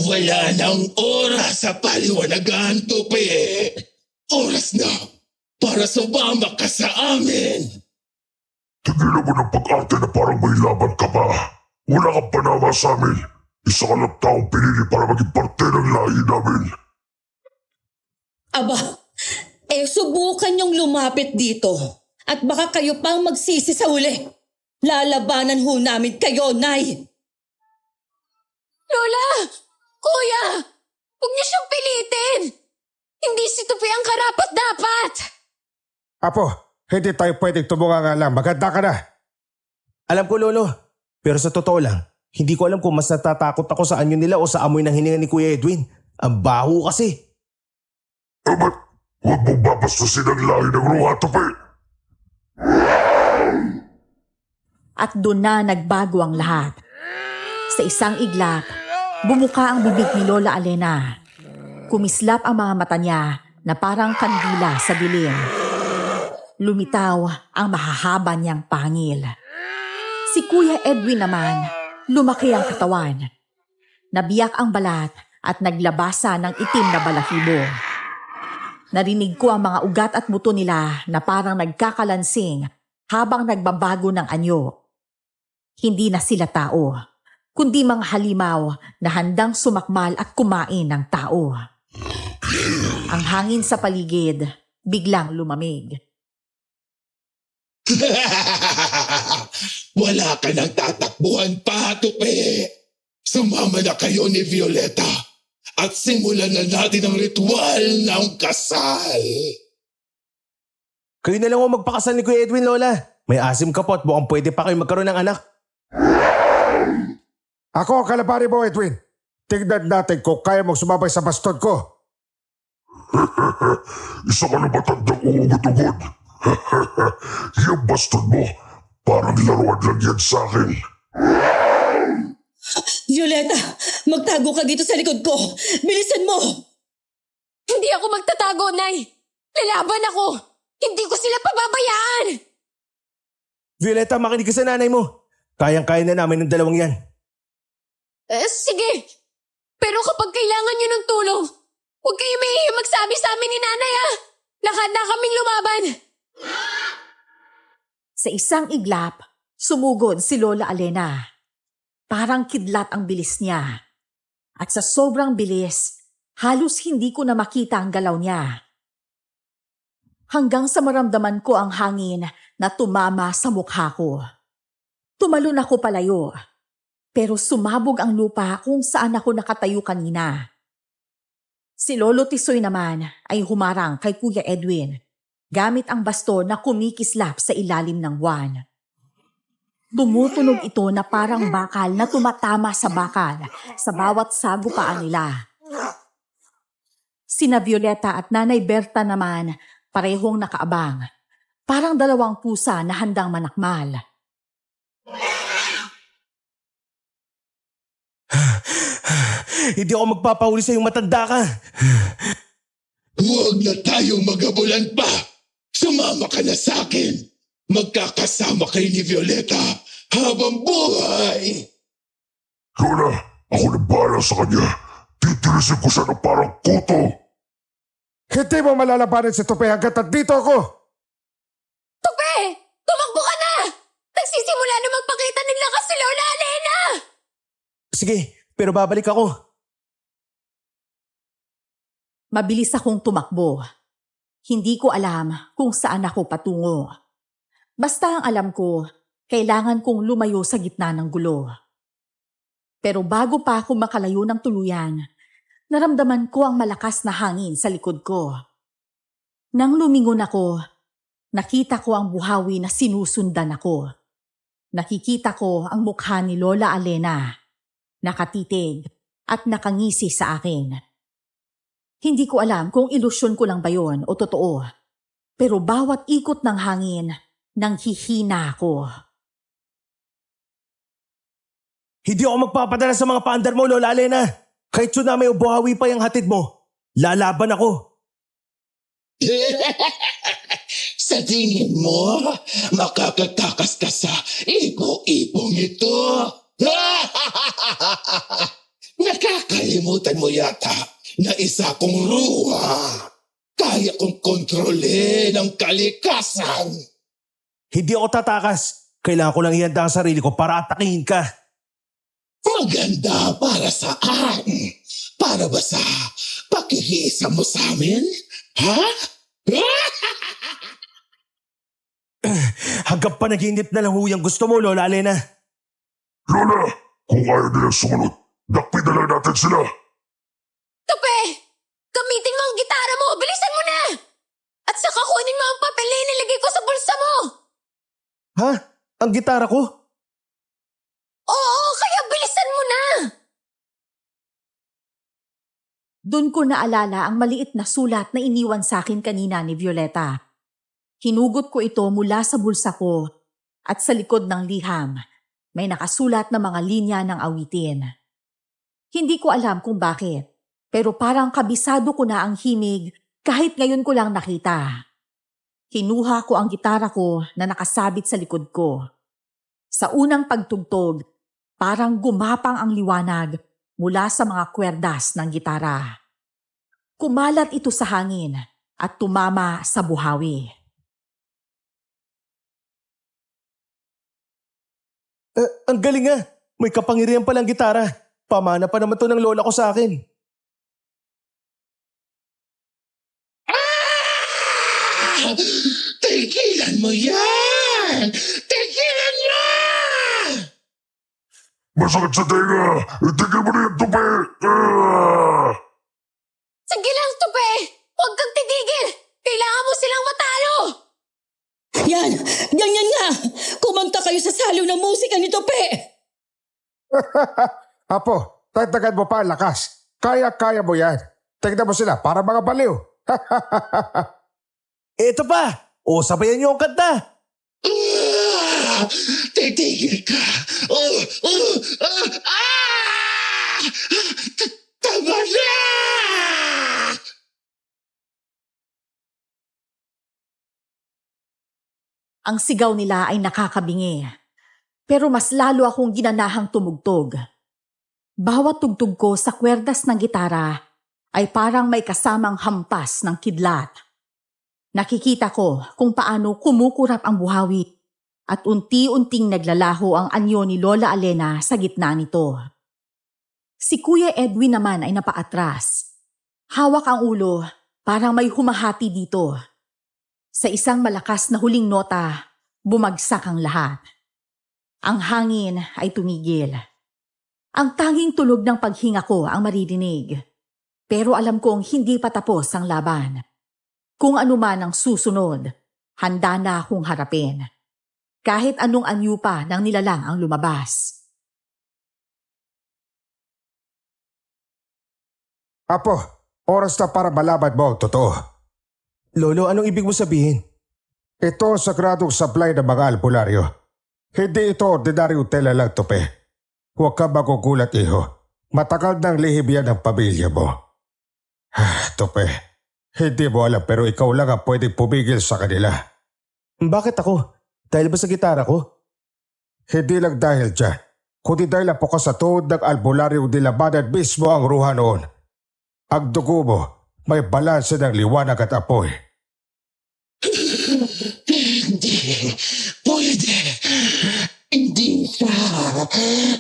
Wala nang oras sa paliwanagan, Tupe. Oras na para sumama ka sa amin. Tigilan mo ng pag-arte na parang may laban ka pa. Wala kang panama sa amin. Isa ka lang taong pinili para maging parte ng lahi namin. Aba, subukan niyong lumapit dito. At baka kayo pang magsisi sa uli. Lalabanan ho namin kayo, Nay. Lola! Kuya! Huwag niyo siyang pilitin! Hindi si Tupi ang karapat-dapat! Apo, hindi tayo pwedeng tumunga lang. Maganda ka na. Alam ko, Lolo. Pero sa totoo lang, hindi ko alam kung mas natatakot ako sa anyo nila o sa amoy ng hininga ni Kuya Edwin. Ang baho kasi. Ba't huwag mong babastusin ang lahi ng ruha, Tupi? At doon na nagbago ang lahat. Sa isang iglap, bumuka ang bibig ni Lola Alena. Kumislap ang mga mata niya na parang kandila sa dilim. Lumitaw ang mahahaba niyang pangil. Si Kuya Edwin naman, lumaki ang katawan. Nabiyak ang balat at naglabasa ng itim na balahibo. Narinig ko ang mga ugat at buto nila na parang nagkakalansing habang nagbabago ng anyo. Hindi na sila tao, kundi mga halimaw na handang sumakmal at kumain ng tao. Ang hangin sa paligid biglang lumamig. Wala ka nang tatakbuhan pa, Tupe. Sumama na kayo ni Violeta at simulan na natin ang ritual ng kasal. Kayo na lang ang magpakasal ni Kuya Edwin, Lola. May asim ka po at mukhang pwede pa kayo magkaroon ng anak. Ako ang kalabari mo, Edwin. Tingnan natin kung kaya mong sumabay sa baston ko. Isa ka na matandang uugod-ugod. Yung baston mo, parang laruan lang yan sa akin. Violeta, magtago ka dito sa likod ko. Bilisan mo! Hindi ako magtatago, Nay! Lalaban ako! Hindi ko sila pababayaan! Violeta, makinig ka sa nanay mo. Kayang-kaya na namin ng dalawang yan. Sige! Pero kapag kailangan nyo ng tulong, huwag kayo mahihiyang magsabi sa amin ni Nanay, ha? Lakad na kaming lumaban! Sa isang iglap, sumugod si Lola Alena. Parang kidlat ang bilis niya. At sa sobrang bilis, halos hindi ko na makita ang galaw niya. Hanggang sa maramdaman ko ang hangin na tumama sa mukha ko. Tumalon ako palayo, pero sumabog ang lupa kung saan ako nakatayo kanina. Si Lolo Tisoy naman ay humarang kay Kuya Edwin, gamit ang baston na kumikislap sa ilalim ng buwan. Tumutunog ito na parang bakal na tumatama sa bakal sa bawat sagupaan nila. Sina Violeta at Nanay Berta naman parehong nakaabang, parang dalawang pusa na handang manakmal. Hindi ako magpapahuli sa iyong matanda ka. Huwag na tayong magabulan pa. Sumama ka na sa akin. Magkakasama kayo ni Violeta habang buhay. Lola, ako na bahala sa kanya. titirisin ko siya ng parang kuto. Hindi mo malalabanan si Tupe hanggat nandito ako! Tupe! Tumakbo ka na! Nagsisimula na magpakita ng lakas si Lola Alena! Sige, pero babalik ako. Mabilis akong tumakbo. Hindi ko alam kung saan ako patungo. Basta ang alam ko, kailangan kong lumayo sa gitna ng gulo. Pero bago pa ako makalayo ng tuluyan, naramdaman ko ang malakas na hangin sa likod ko. Nang lumingon ako, nakita ko ang buhawi na sinusundan ako. Nakikita ko ang mukha ni Lola Alena, nakatitig at nakangisi sa akin. Hindi ko alam kung ilusyon ko lang ba yun o totoo, pero bawat ikot ng hangin, nanghihina ako. Hindi ako magpapadala sa mga paandar mo, Lola Alena. Kahit tsunami o buhawi pa yung hatid mo, lalaban ako. Sa tingin mo, makakatakas ka sa ipo-ipong ito? Nakakalimutan mo yata na isa kong ruwa. Kaya kong kontrolin ang kalikasan. Hindi ako tatakas. Kailangan ko lang ihanda ang sarili ko para atakihin ka. Maganda para saan? Para ba sa pakikisa mo sa amin? Ha? Hanggang panaginip na lang huyang gusto mo, Lola Alena. Lola, kung ayaw nilang sumunod, dakpin na lang natin sila. Tupe! Gamitin mo ang gitara mo! Bilisan mo na! At saka kunin mo ang papel na inilagay ko sa bulsa mo! Ha? Ang gitara ko? Oo, kaya bilisan mo na! Doon ko naalala ang maliit na sulat na iniwan sa akin kanina ni Violeta. Hinugot ko ito mula sa bulsa ko at sa likod ng liham may nakasulat na mga linya ng awitin. Hindi ko alam kung bakit, pero parang kabisado ko na ang himig kahit ngayon ko lang nakita. Kinuha ko ang gitara ko na nakasabit sa likod ko. Sa unang pagtugtog, parang gumapang ang liwanag mula sa mga kwerdas ng gitara. Kumalat ito sa hangin at tumama sa buhawi. Ang galing nga. May kapangyarihan palang gitara. Pamana pa naman to ng lola ko sa akin. Tigilan mo yan! Tigilan mo! Masakit sa tenga! Itigil mo na yan, Tupe! Sige lang, Tupe! Huwag kang titigil! Kailangan mo silang matalo! Yan! Ganyan nga! Kumanta kayo sa salo ng musika ni Tupe! Apo, tagdagan mo pa ang lakas. Kaya-kaya mo yan. Tignan mo sila para mga baliw. Eto pa! O, sabayan niyo ang kanta! Titigil ka! Tama na! Ang sigaw nila ay nakakabingi. Pero mas lalo akong ginanahang tumugtog. Bawat tugtog ko sa kwerdas ng gitara ay parang may kasamang hampas ng kidlat. Nakikita ko kung paano kumukurap ang buhawi at unti-unting naglalaho ang anyo ni Lola Alena sa gitna nito. Si Kuya Edwin naman ay napaatras. Hawak ang ulo, parang may humahati dito. Sa isang malakas na huling nota, bumagsak ang lahat. Ang hangin ay tumigil. Ang tanging tunog ng paghinga ko ang maririnig. Pero alam kong hindi pa tapos ang laban. Kung ano man ang susunod, handa na akong harapin. Kahit anong anyo pa ng nilalang ang lumabas. Apo, oras na para malaban mo ang totoo. Lolo, anong ibig mo sabihin? Ito ang sagradong supply ng mga albularyo. Hindi ito ordinaryong tela lang, Tupe. Huwag ka magugulat, iho. Matagal nang lihim yan ang pamilya mo. Tupe, hindi mo alam pero ikaw lang ang pwedeng pumigil sa kanila. Bakit ako? Dahil ba sa gitara ko? Hindi lang dahil dyan, kundi dahil po ka sa tuhod ng albularyong nilabanan mismo ang ruha noon Ang dugo mo may balanse ng liwanag at apoy. Hindi pwede. Hindi siya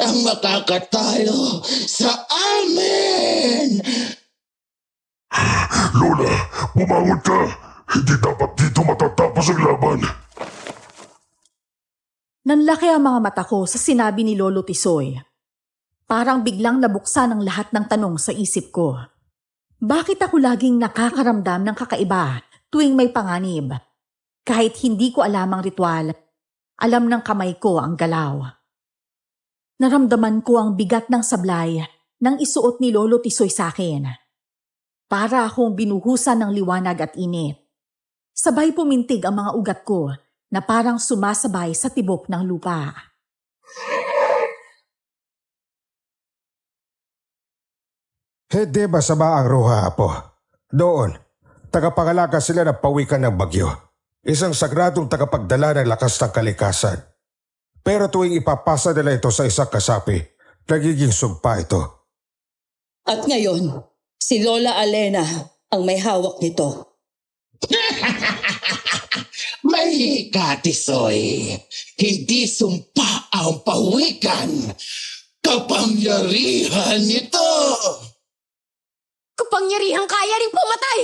ang makakatalo sa amin. Lola, bumangon ka! Hindi dapat dito matatapos ang laban! Nanlaki ang mga mata ko sa sinabi ni Lolo Tisoy. Parang biglang nabuksan ang lahat ng tanong sa isip ko. Bakit ako laging nakakaramdam ng kakaiba tuwing may panganib? Kahit hindi ko alam ang ritual, alam ng kamay ko ang galaw. Naramdaman ko ang bigat ng sablay nang isuot ni Lolo Tisoy sa akin. Para akong binuhusan ng liwanag at init. Sabay pumintig ang mga ugat ko na parang sumasabay sa tibok ng lupa. Hindi masama ang ruha, Apo. Doon, tagapangalaga sila ng pawikan ng bagyo. Isang sagradong tagapagdala ng lakas ng kalikasan. Pero tuwing ipapasa nila ito sa isang kasapi, nagiging sumpa ito. At ngayon, si Lola Alena ang may hawak nito. Mali ka, Tisoy. Hindi sumpa ang pawikan. Kapangyarihan nito. Kapangyarihang kaya rin pumatay!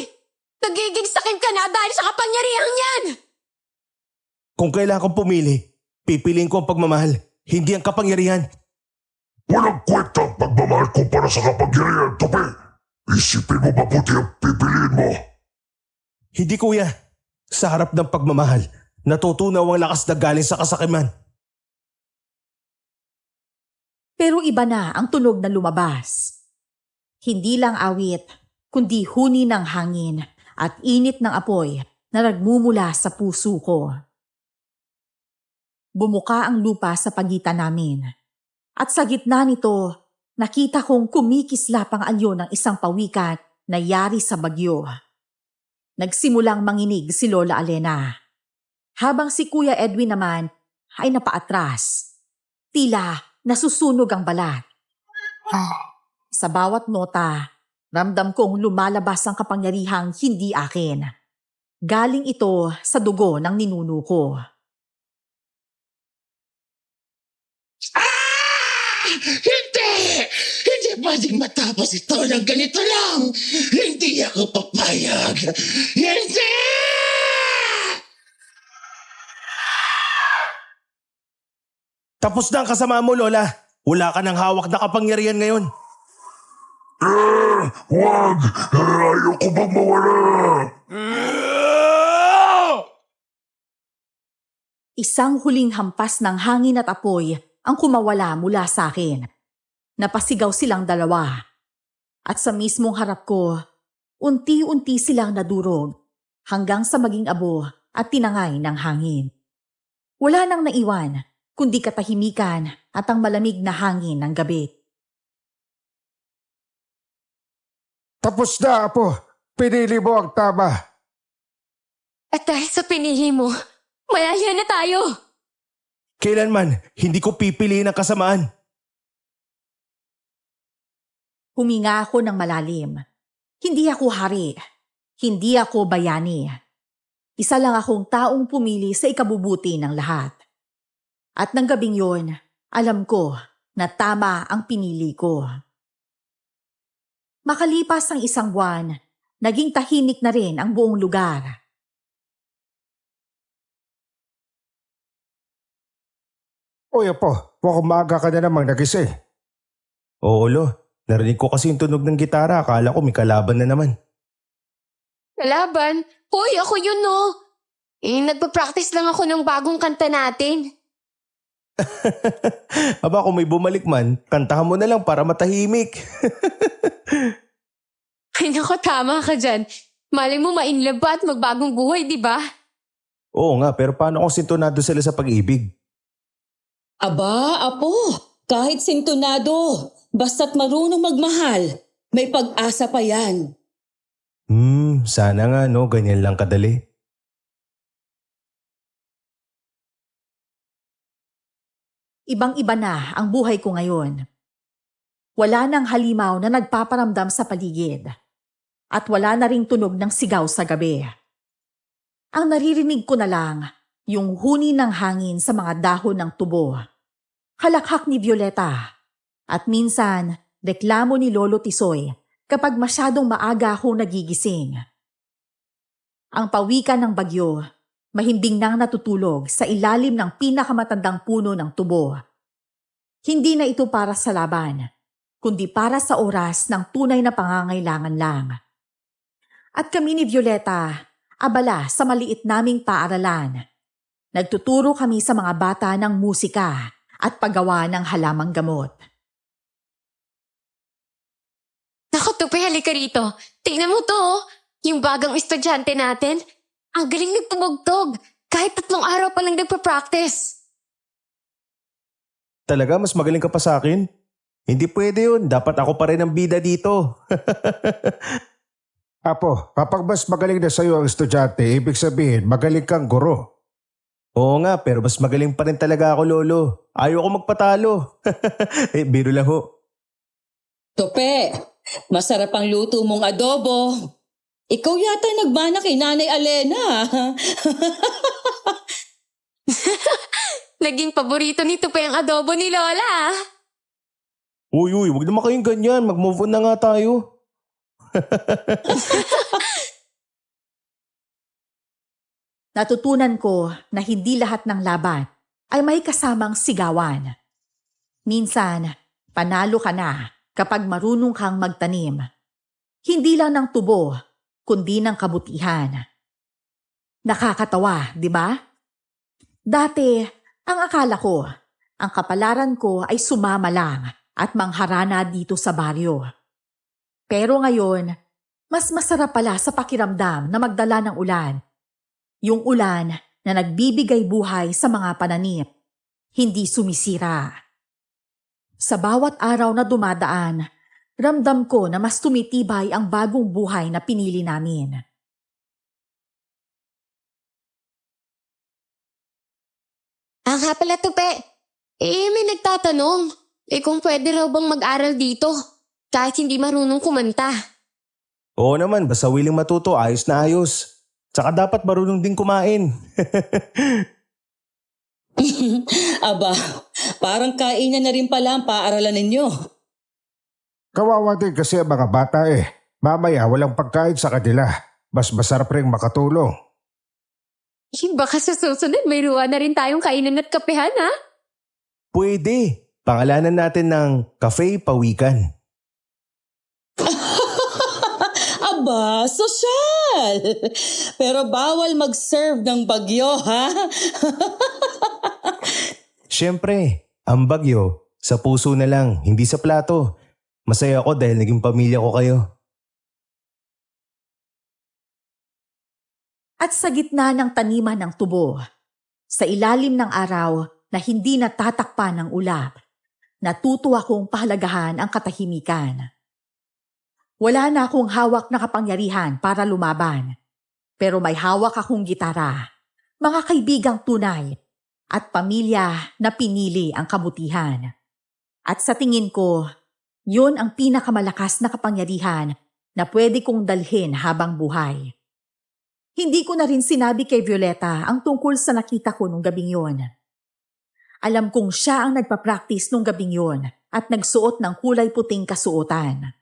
Nagiging sakit ka na dahil sa kapangyarihang yan! Kung kailangan kong pumili, pipiliin ko ang pagmamahal, hindi ang kapangyarihan. Walang kwenta ang pagmamahal ko para sa kapangyarihan, Tupi! Isipin mo mabuti ang pipiliin mo! Hindi kuya, sa harap ng pagmamahal, natutunaw ang lakas na galing sa kasakiman. Pero iba na ang tunog na lumabas. Hindi lang awit, kundi huni ng hangin at init ng apoy na nagmumula sa puso ko. Bumuka ang lupa sa pagitan namin. At sa gitna nito, nakita kong kumikislap ang anyo ng isang pawikan na yari sa bagyo. Nagsimulang manginig si Lola Alena. Habang si Kuya Edwin naman ay napaatras. Tila nasusunog ang balat. Sa bawat nota, ramdam kong lumalabas ang kapangyarihang hindi akin. Galing ito sa dugo ng ninuno ko. Hindi! Hindi pwedeng matapos ito ng ganito lang! Hindi ako papayag! Hindi! Tapos na ang kasama mo, Lola. Wala ka ng hawak na kapangyarihan ngayon. Wag! Ayoko bang mawala! Isang huling hampas ng hangin at apoy ang kumawala mula sa akin. Napasigaw silang dalawa. At sa mismong harap ko, unti-unti silang nadurog hanggang sa maging abo at tinangay ng hangin. Wala nang naiwan, kundi katahimikan at ang malamig na hangin ng gabi. Tapos na, Apo. Pinili mo ang tama. At dahil sa pinili mo, malaya na tayo! Kailanman, hindi ko pipiliin ang kasamaan. Huminga ako ng malalim. Hindi ako hari. Hindi ako bayani. Isa lang akong taong pumili sa ikabubuti ng lahat. At ng gabing yon, alam ko na tama ang pinili ko. Makalipas ang isang buwan, naging tahimik na rin ang buong lugar. Uy, Apo, mukhang maaga ka na namang nagising. Oo, Lo. Narinig ko kasi yung tunog ng gitara. Akala ko may kalaban na naman. Kalaban? Hoy, ako yun no! Nagpa-practice lang ako ng bagong kanta natin. Aba, kung may bumalik man, kantahan mo na lang para matahimik. Ay nako, tama ka dyan. Malay mo ma-inlove ba at magbagong buhay, di ba? Oo nga, pero paano kung sintonado sila sa pag-ibig? Aba, Apo, kahit sintonado, basta't marunong magmahal, may pag-asa pa yan. Sana nga no, ganyan lang kadali. Ibang-iba na ang buhay ko ngayon. Wala nang halimaw na nagpaparamdam sa paligid. at wala na ring tunog ng sigaw sa gabi. Ang naririnig ko na lang, yung huni ng hangin sa mga dahon ng tubo, halakhak ni Violeta, at minsan reklamo ni Lolo Tisoy kapag masyadong maaga ako nagigising. Ang pawikan ng bagyo, mahimbing nang natutulog sa ilalim ng pinakamatandang puno ng tubo. Hindi na ito para sa laban, kundi para sa oras ng tunay na pangangailangan lang. At kami ni Violeta, abala sa maliit naming paaralan. Nagtuturo kami sa mga bata ng musika at paggawa ng halamang gamot. Naku, Tupe, halika rito. Tingnan mo to, oh. Yung bagang estudyante natin. Ang galing nagtumugtog. Kahit 3 araw pa lang nagpa-practice. Talaga, mas magaling ka pa sa akin? Hindi pwede yun. Dapat ako pa rin ang bida dito. Apo, kapag mas magaling na sa'yo ang estudyante, ibig sabihin magaling kang guro. Oo nga, pero mas magaling pa rin talaga ako, Lolo. Ayaw ko magpatalo. Biro lang ho. Tope, masarap ang luto mong adobo. Ikaw yata nagmana kay Nanay Alena. Naging paborito ni Tupe ang adobo ni Lola. Uy, huwag naman kayong ganyan. Mag-move on na nga tayo. Natutunan ko na hindi lahat ng laban ay may kasamang sigawan. Minsan, panalo ka na kapag marunong kang magtanim. Hindi lang ng tubo, kundi ng kabutihan. Nakakatawa, di ba? Dati, ang akala ko, ang kapalaran ko ay sumama lang at mangharana dito sa baryo. Pero ngayon, mas masarap pala sa pakiramdam na magdala ng ulan. Yung ulan na nagbibigay buhay sa mga pananip, hindi sumisira. Sa bawat araw na dumadaan, ramdam ko na mas tumitibay ang bagong buhay na pinili namin. Nga pala, Tupe. May nagtatanong. Kung pwede raw bang mag-aral dito, kahit hindi marunong kumanta. Oo naman, basta willing matuto, ayos na ayos. Tsaka dapat marunong din kumain. Aba, parang kainan na rin pala ang paaralan ninyo. Kawawa din kasi ang mga bata eh. Mamaya walang pagkain sa kanila. Mas masarap rin makatulong. Baka sa susunod may ruwa na rin tayong kainan at kapehan, ha? Pwede. Pangalanan natin ng Cafe Pawikan. Aba, sosyal! Pero bawal mag-serve ng bagyo, ha? Siyempre, ang bagyo, sa puso na lang, hindi sa plato. Masaya ako dahil naging pamilya ko kayo. At sa gitna ng taniman ng tubo, sa ilalim ng araw na hindi natatakpan ng ulap, natuto akong pahalagahan ang katahimikan. Wala na akong hawak na kapangyarihan para lumaban, pero may hawak akong gitara, mga kaibigang tunay, at pamilya na pinili ang kabutihan. At sa tingin ko, yun ang pinakamalakas na kapangyarihan na pwede kong dalhin habang buhay. Hindi ko na rin sinabi kay Violeta ang tungkol sa nakita ko nung gabing yun. Alam kong siya ang nagpa-practice nung gabing yun at nagsuot ng kulay puting kasuotan.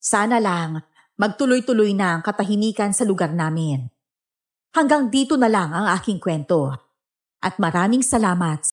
Sana lang magtuloy-tuloy na ang katahimikan sa lugar namin. Hanggang dito na lang ang aking kwento. At maraming salamat